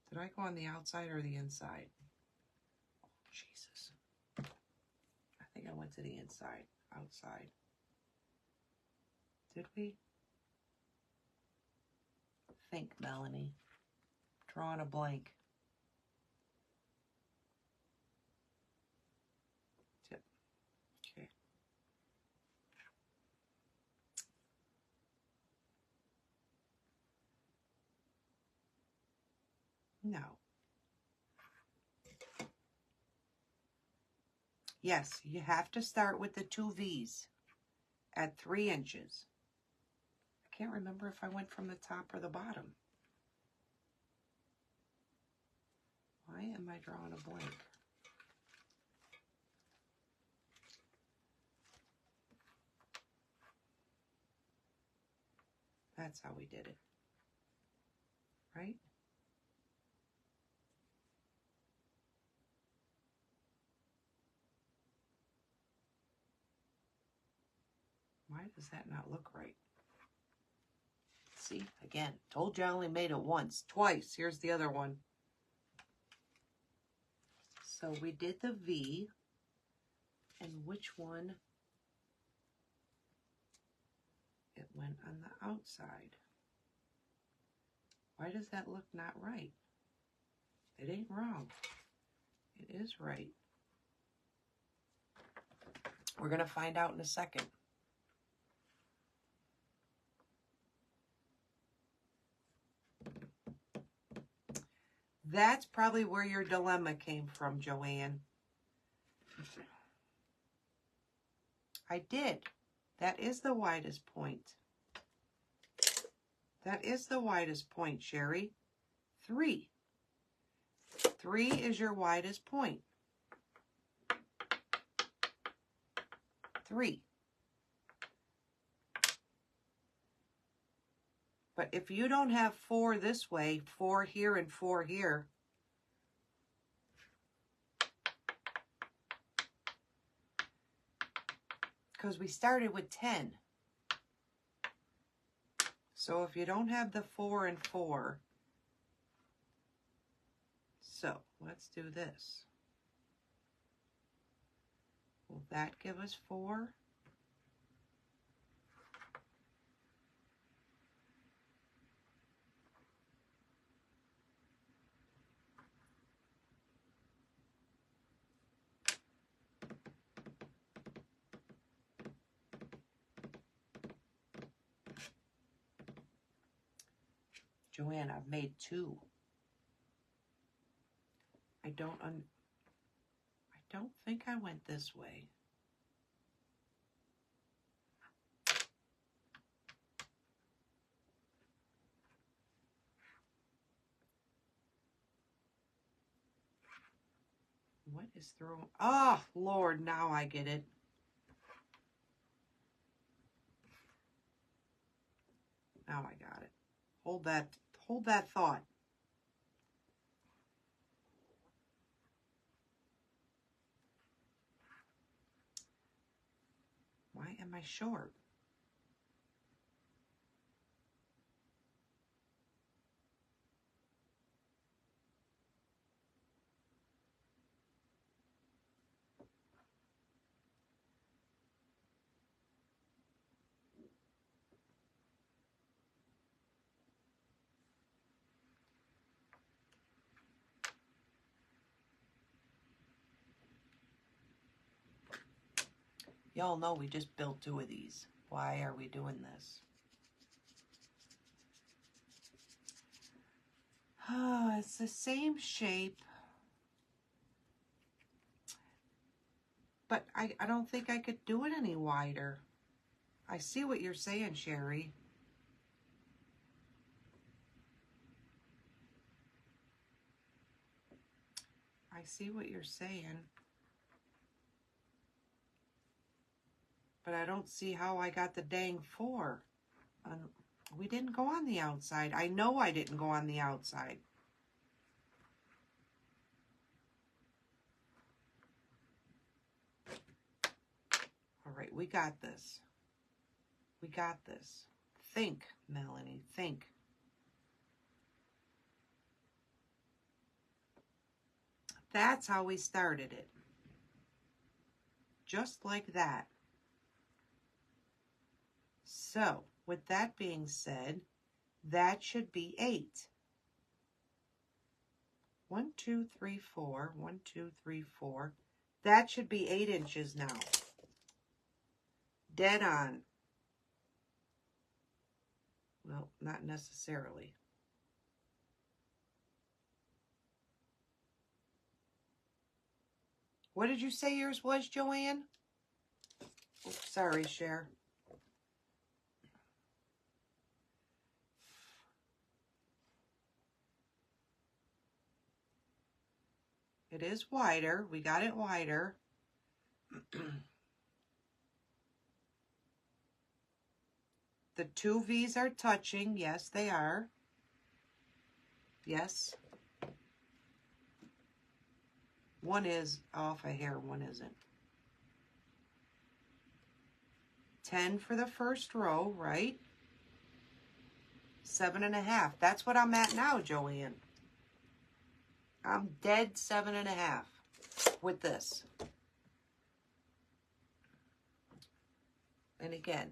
Did I go on the outside or the inside? Oh, Jesus. I think I went to the inside, outside. Did we? Think, Melanie. Drawing a blank. Tip. Okay. No. Yes, you have to start with the 2 V's at 3 inches. I can't remember if I went from the top or the bottom. Why am I drawing a blank? That's how we did it. Right? Why does that not look right? See, again, told you I only made it once, twice. Here's the other one. So we did the V, and which one? It went on the outside. Why does that look not right? It ain't wrong. It is right. We're going to find out in a second. That's probably where your dilemma came from, Joanne. I did. That is the widest point. That is the widest point, Sherry. 3. 3 is your widest point. 3. But if you don't have 4 this way, 4 here and 4 here, because we started with 10. So if you don't have the 4 and 4, so let's do this. Will that give us 4? Joanne, I've made 2. I don't think I went this way. What is through? Oh, Lord, now I get it. Now I got it. Hold that thought. Why am I short? Y'all know we just built 2 of these. Why are we doing this? Oh, it's the same shape. But I don't think I could do it any wider. I see what you're saying, Sherry. I see what you're saying. But I don't see how I got the dang 4. We didn't go on the outside. I know I didn't go on the outside. All right, we got this. We got this. Think, Melanie, think. That's how we started it. Just like that. So, with that being said, that should be 8. 1, 2, 3, 4. 1, 2, 3, 4. That should be 8 inches now. Dead on. Well, not necessarily. What did you say yours was, Joanne? Oops, sorry, Cher. It is wider. We got it wider. The 2 V's are touching. Yes, they are. Yes. One is off a hair, one isn't. 10 for the first row, right? 7.5. That's what I'm at now, Joanne. I'm dead 7.5 with this. And again,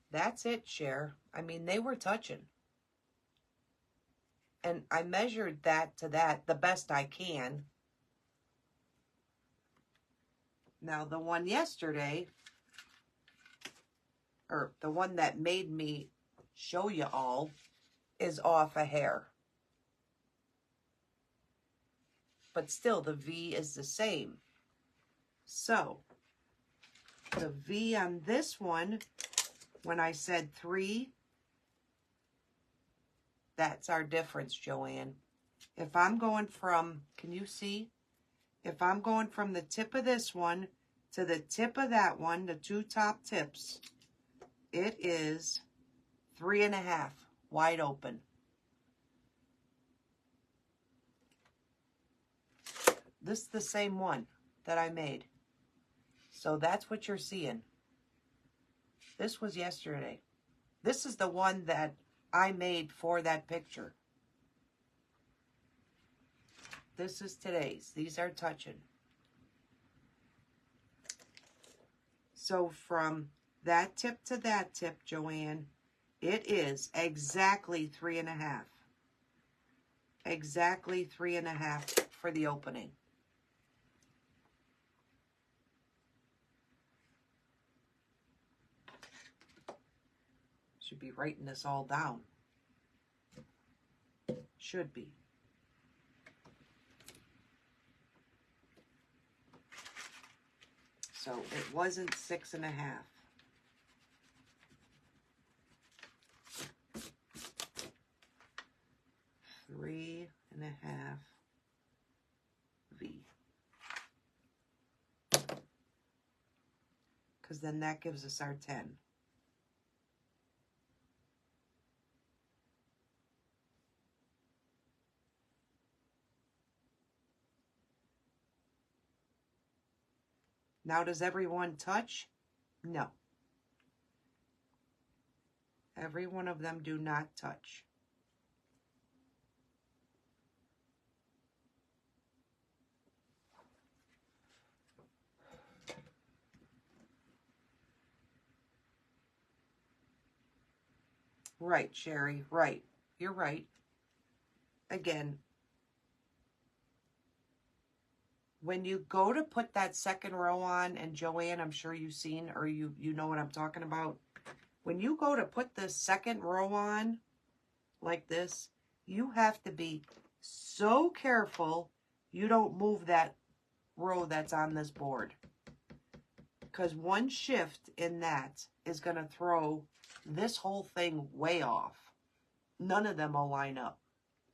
that's it, Cher. I mean, they were touching. And I measured that to that the best I can. Now, the one yesterday, or the one that made me show you all, is off a hair. But still, the V is the same. So, the V on this one, when I said 3, that's our difference, Joanne. If I'm going from, can you see? If I'm going from the tip of this one to the tip of that one, the two top tips, it is 3.5 wide open. This is the same one that I made. So that's what you're seeing. This was yesterday. This is the one that I made for that picture. This is today's. These are touching. So from that tip to that tip, Joanne, it is exactly 3.5. Exactly 3.5 for the opening. Should be writing this all down. Should be. So it wasn't 6.5. Three and a half V. Because then that gives us our 10. Now, does everyone touch? No. Every one of them do not touch. Right, Sherry, right. You're right. Again, when you go to put that second row on, and Joanne, I'm sure you've seen, or you know what I'm talking about. When you go to put the second row on, like this, you have to be so careful you don't move that row that's on this board. Because one shift in that is going to throw this whole thing way off. None of them will line up.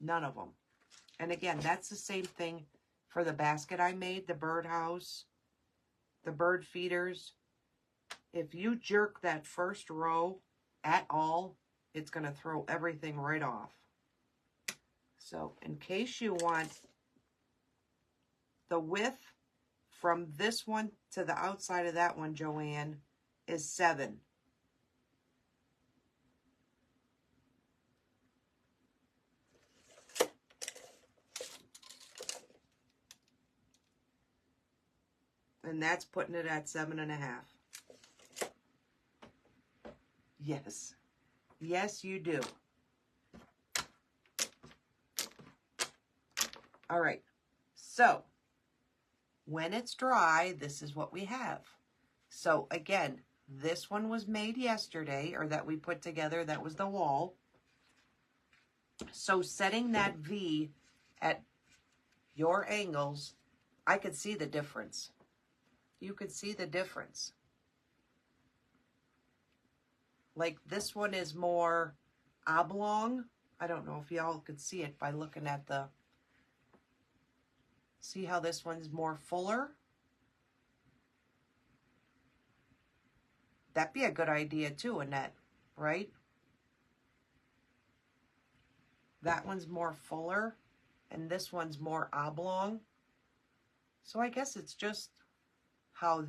None of them. And again, that's the same thing for the basket I made, the birdhouse, the bird feeders. If you jerk that first row at all, it's going to throw everything right off. So in case you want the width from this one to the outside of that one, Joanne, is 7. And that's putting it at 7.5. Yes. Yes, you do. All right. So, when it's dry, this is what we have. So, again, this one was made yesterday, or that we put together. That was the wall. So, setting that V at your angles, I could see the difference. You could see the difference. Like this one is more oblong. I don't know if y'all could see it by looking at the... See how this one's more fuller? That'd be a good idea too, Annette, right? That one's more fuller, and this one's more oblong. So I guess it's just how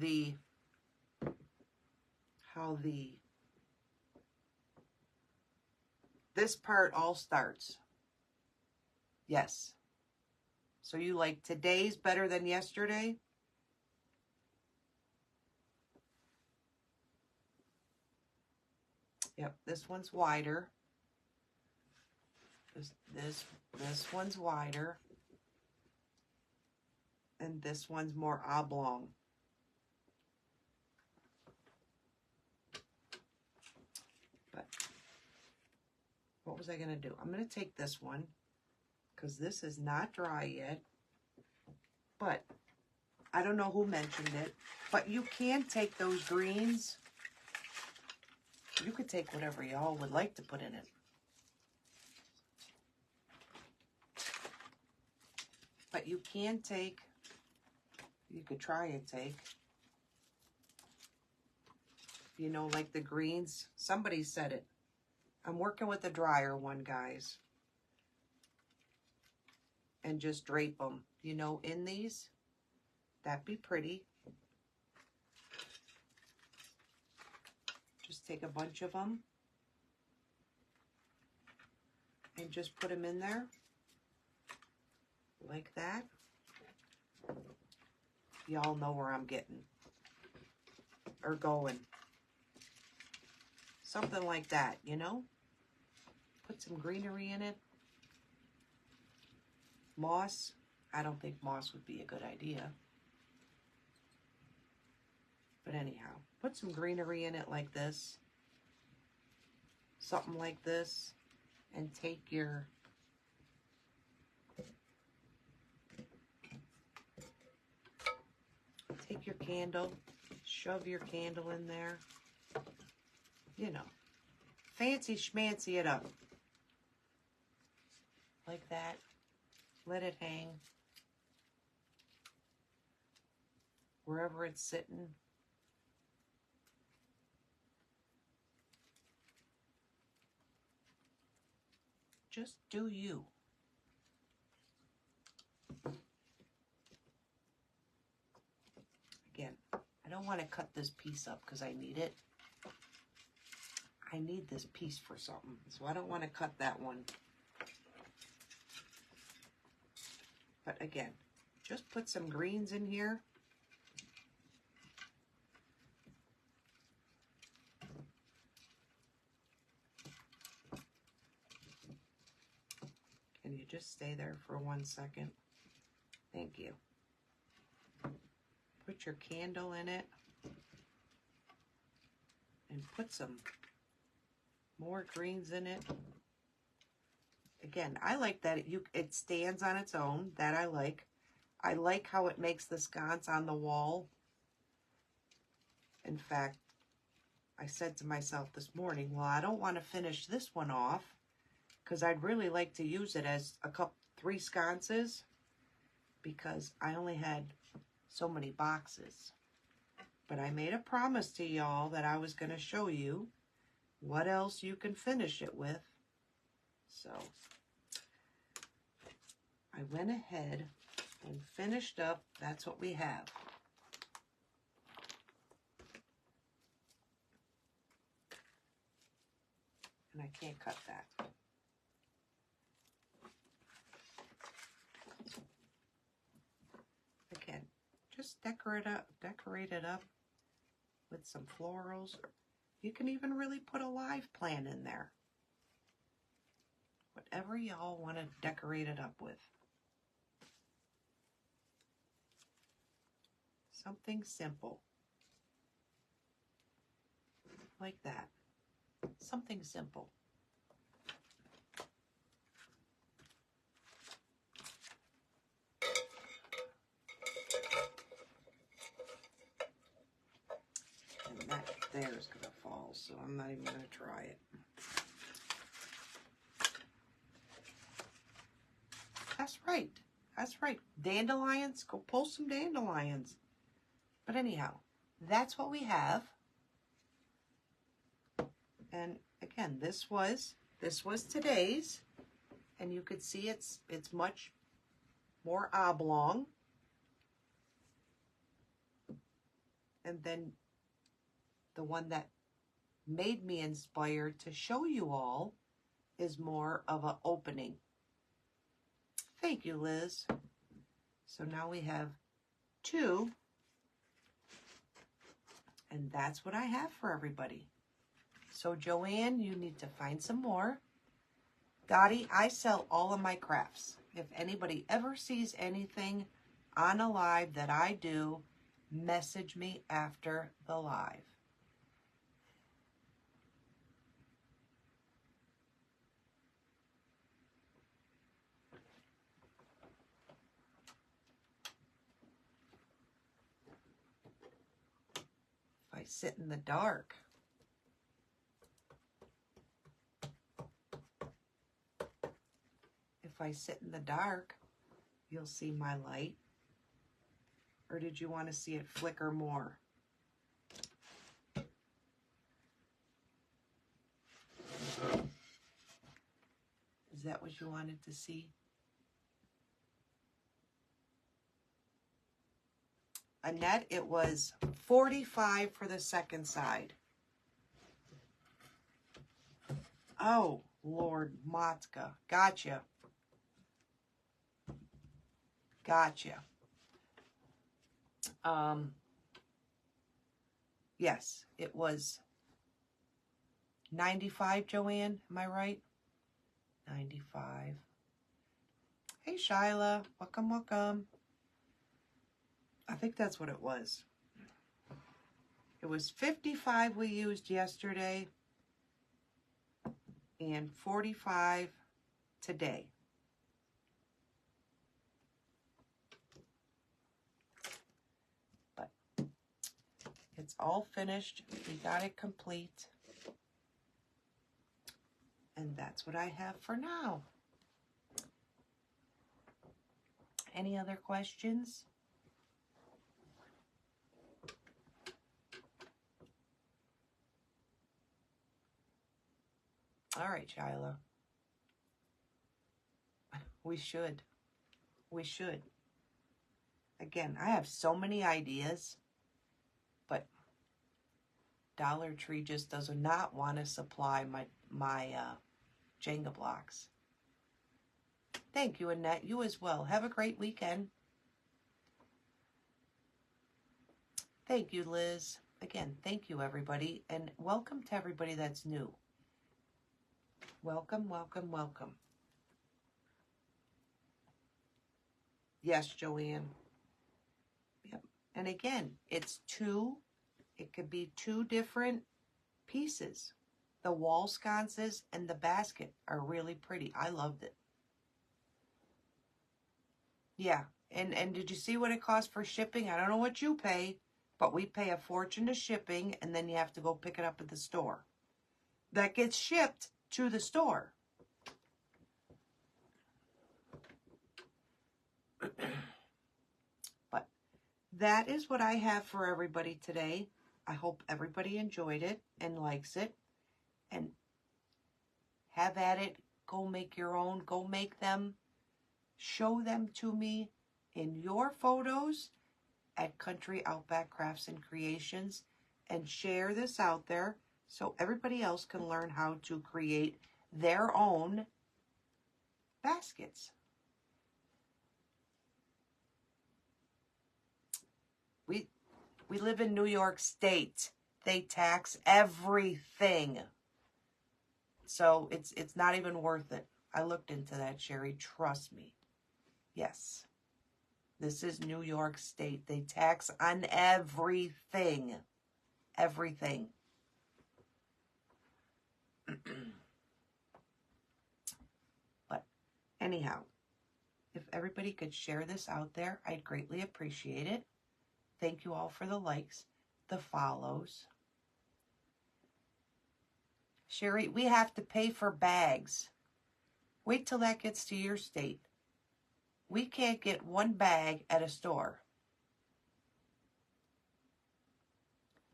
this part all starts. Yes. So you like today's better than yesterday? Yep, this one's wider. This one's wider. And this one's more oblong. But what was I going to do? I'm going to take this one because this is not dry yet. But I don't know who mentioned it. But you can take those greens. You could take whatever y'all would like to put in it. But you can take, you could try and take you know, like the greens. Somebody said it. I'm working with the drier one, guys. And just drape them, you know, in these. That'd be pretty. Just take a bunch of them and just put them in there like that. Y'all know where I'm getting or going. Something like that, you know? Put some greenery in it. Moss. I don't think moss would be a good idea. But anyhow, put some greenery in it like this. Something like this. And take your candle, shove your candle in there. You know, fancy schmancy it up. Like that. Let it hang. Wherever it's sitting. Just do you. Again, I don't want to cut this piece up because I need it. I need this piece for something, so I don't want to cut that one. But again, just put some greens in here. Can you just stay there for 1 second? Thank you. Put your candle in it and put some more greens in it. Again, I like that it stands on its own. That I like. I like how it makes the sconce on the wall. In fact, I said to myself this morning, well, I don't want to finish this one off because I'd really like to use it as 3 sconces because I only had so many boxes. But I made a promise to y'all that I was going to show you what else you can finish it with. So I went ahead and finished up. That's what we have. And I can't cut that. Again, just decorate it up with some florals. You can even really put a live plant in there. Whatever y'all want to decorate it up with. Something simple. Like that. Something simple. And that there is going to fall, so I'm not even going to try it. That's right. That's right. Dandelions. Go pull some dandelions. But anyhow, that's what we have. And again, this was today's. And you could see it's much more oblong. And then the one that made me inspired to show you all is more of an opening. Thank you, Liz. So now we have 2. And that's what I have for everybody. So Joanne, you need to find some more. Dottie, I sell all of my crafts. If anybody ever sees anything on a live that I do, message me after the live. If I sit in the dark, you'll see my light. Or did you want to see it flicker more? Is that what you wanted to see? Annette, it was 45 for the second side. Oh, Lord, Matka. Gotcha. Gotcha. Yes, it was 95, Joanne. Am I right? 95. Hey, Shyla. Welcome, welcome. I think that's what it was. It was 55 we used yesterday and 45 today. But it's all finished. We got it complete. And that's what I have for now. Any other questions? All right, Shyla. We should. We should. Again, I have so many ideas, but Dollar Tree just does not want to supply my Jenga blocks. Thank you, Annette. You as well. Have a great weekend. Thank you, Liz. Again, thank you, everybody. And welcome to everybody that's new. Welcome, welcome, welcome. Yes, Joanne. Yep. And again, it could be two different pieces. The wall sconces and the basket are really pretty. I loved it. Yeah. And did you see what it cost for shipping? I don't know what you pay, but we pay a fortune to shipping, and then you have to go pick it up at the store. That gets shipped to the store. But that is what I have for everybody today. I hope everybody enjoyed it and likes it. And have at it. Go make your own. Go make them. Show them to me in your photos at Country Outback Crafts and Creations. And share this out there so everybody else can learn how to create their own baskets. We live in New York State. They tax everything. So it's not even worth it. I looked into that, Sherry. Trust me. Yes. This is New York State. They tax on everything. Everything. But anyhow, if everybody could share this out there, I'd greatly appreciate it. Thank you all for the likes, the follows. Sherry, we have to pay for bags. Wait till that gets to your state. We can't get one bag at a store.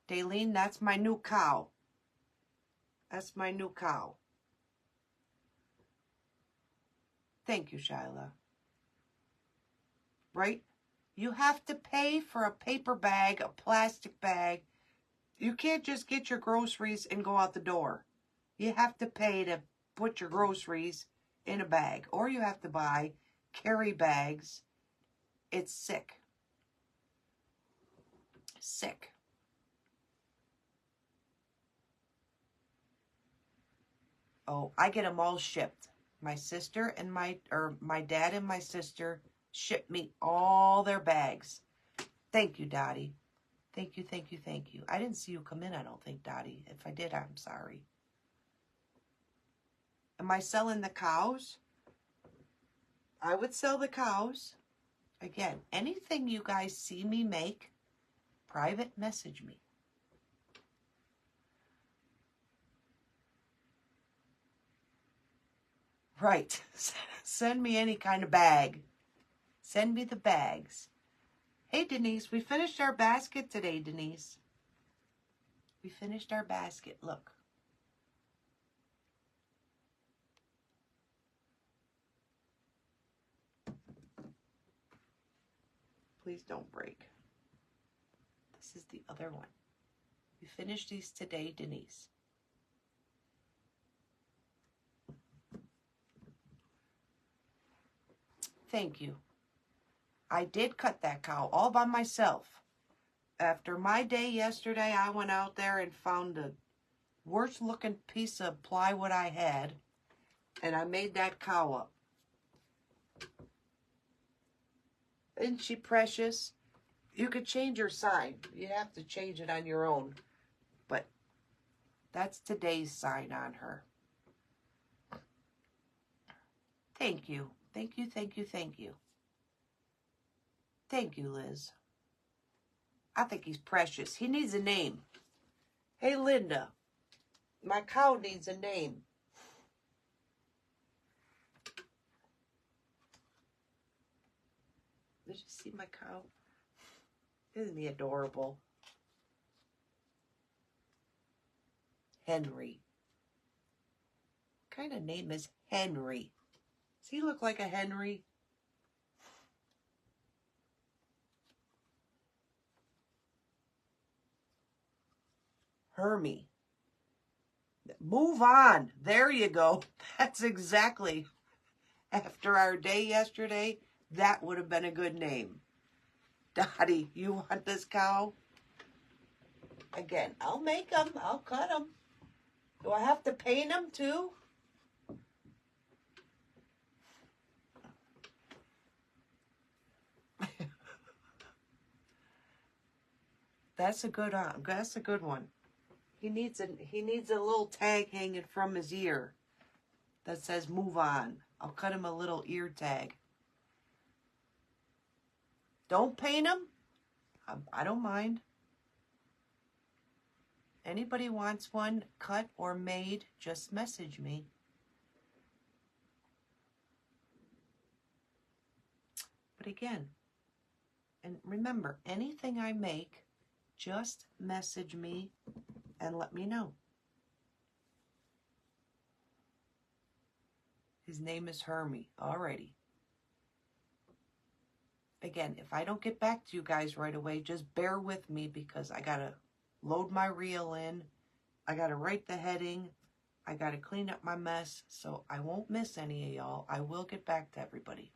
Daylene, that's my new cow. That's my new cow. Thank you, Shyla. Right? You have to pay for a paper bag, a plastic bag. You can't just get your groceries and go out the door. You have to pay to put your groceries in a bag. Or you have to buy carry bags. It's sick. Sick. Oh, I get them all shipped. My sister and my dad and my sister ship me all their bags. Thank you, Dottie. Thank you, thank you, thank you. I didn't see you come in, I don't think, Dottie. If I did, I'm sorry. Am I selling the cows? I would sell the cows. Again, anything you guys see me make, private message me. Right. Send me any kind of bag. Send me the bags. Hey, Denise, we finished our basket today, Denise. We finished our basket. Look. Please don't break. This is the other one. We finished these today, Denise. Thank you. I did cut that cow all by myself. After my day yesterday, I went out there and found the worst looking piece of plywood I had, and I made that cow up. Isn't she precious? You could change her sign. You have to change it on your own. But that's today's sign on her. Thank you. Thank you, thank you, thank you. Thank you, Liz. I think he's precious. He needs a name. Hey, Linda. My cow needs a name. Did you see my cow? Isn't he adorable? Henry. What kind of name is Henry? Does he look like a Henry? Hermie. Move on. There you go. That's exactly. After our day yesterday, that would have been a good name. Dottie, you want this cow? Again, I'll make them. I'll cut them. Do I have to paint them too? That's a good one. He needs a little tag hanging from his ear that says move on. I'll cut him a little ear tag. Don't paint him. I don't mind. Anybody wants one cut or made, just message me. But again, and remember, anything I make, just message me and let me know. His name is Hermie. Alrighty. Again, if I don't get back to you guys right away, just bear with me because I gotta load my reel in. I gotta write the heading. I gotta clean up my mess, so I won't miss any of y'all. I will get back to everybody.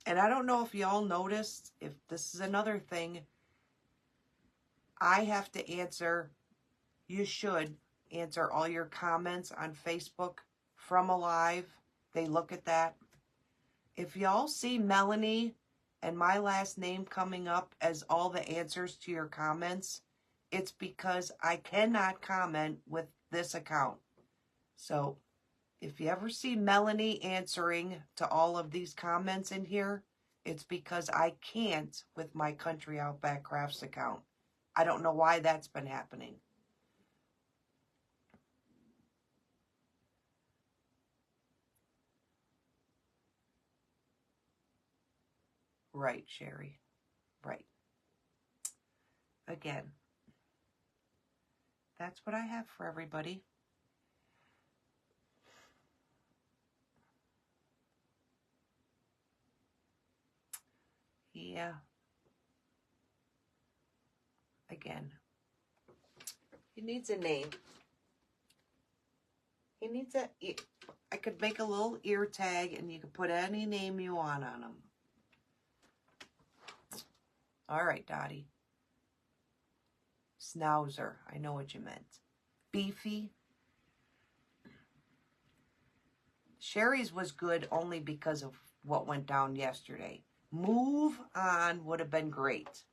And I don't know if y'all noticed, if this is another thing, I have to answer, you should answer all your comments on Facebook from a live. They look at that. If y'all see Melanie and my last name coming up as all the answers to your comments, it's because I cannot comment with this account. So if you ever see Melanie answering to all of these comments in here, it's because I can't with my Country Outback Crafts account. I don't know why that's been happening. Right, Sherry. Right. Again, that's what I have for everybody. Yeah. Again, he needs a name. He needs I could make a little ear tag and you could put any name you want on him. All right, Dottie. Schnauzer. I know what you meant. Beefy. Sherry's was good only because of what went down yesterday. Move on would have been great.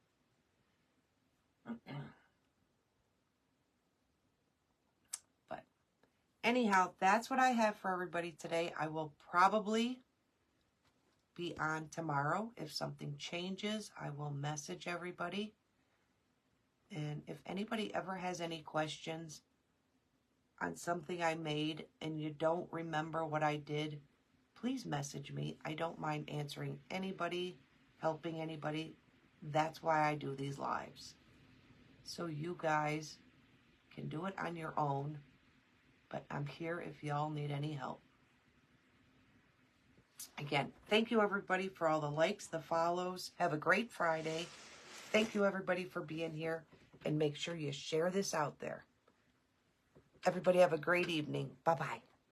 But anyhow, that's what I have for everybody today. I will probably be on tomorrow. If something changes, I will message everybody. And if anybody ever has any questions on something I made and you don't remember what I did, please message me. I don't mind answering anybody, helping anybody. That's why I do these lives. So you guys can do it on your own, but I'm here if y'all need any help. Again, thank you everybody for all the likes, the follows. Have a great Friday. Thank you everybody for being here. And make sure you share this out there. Everybody have a great evening. Bye-bye.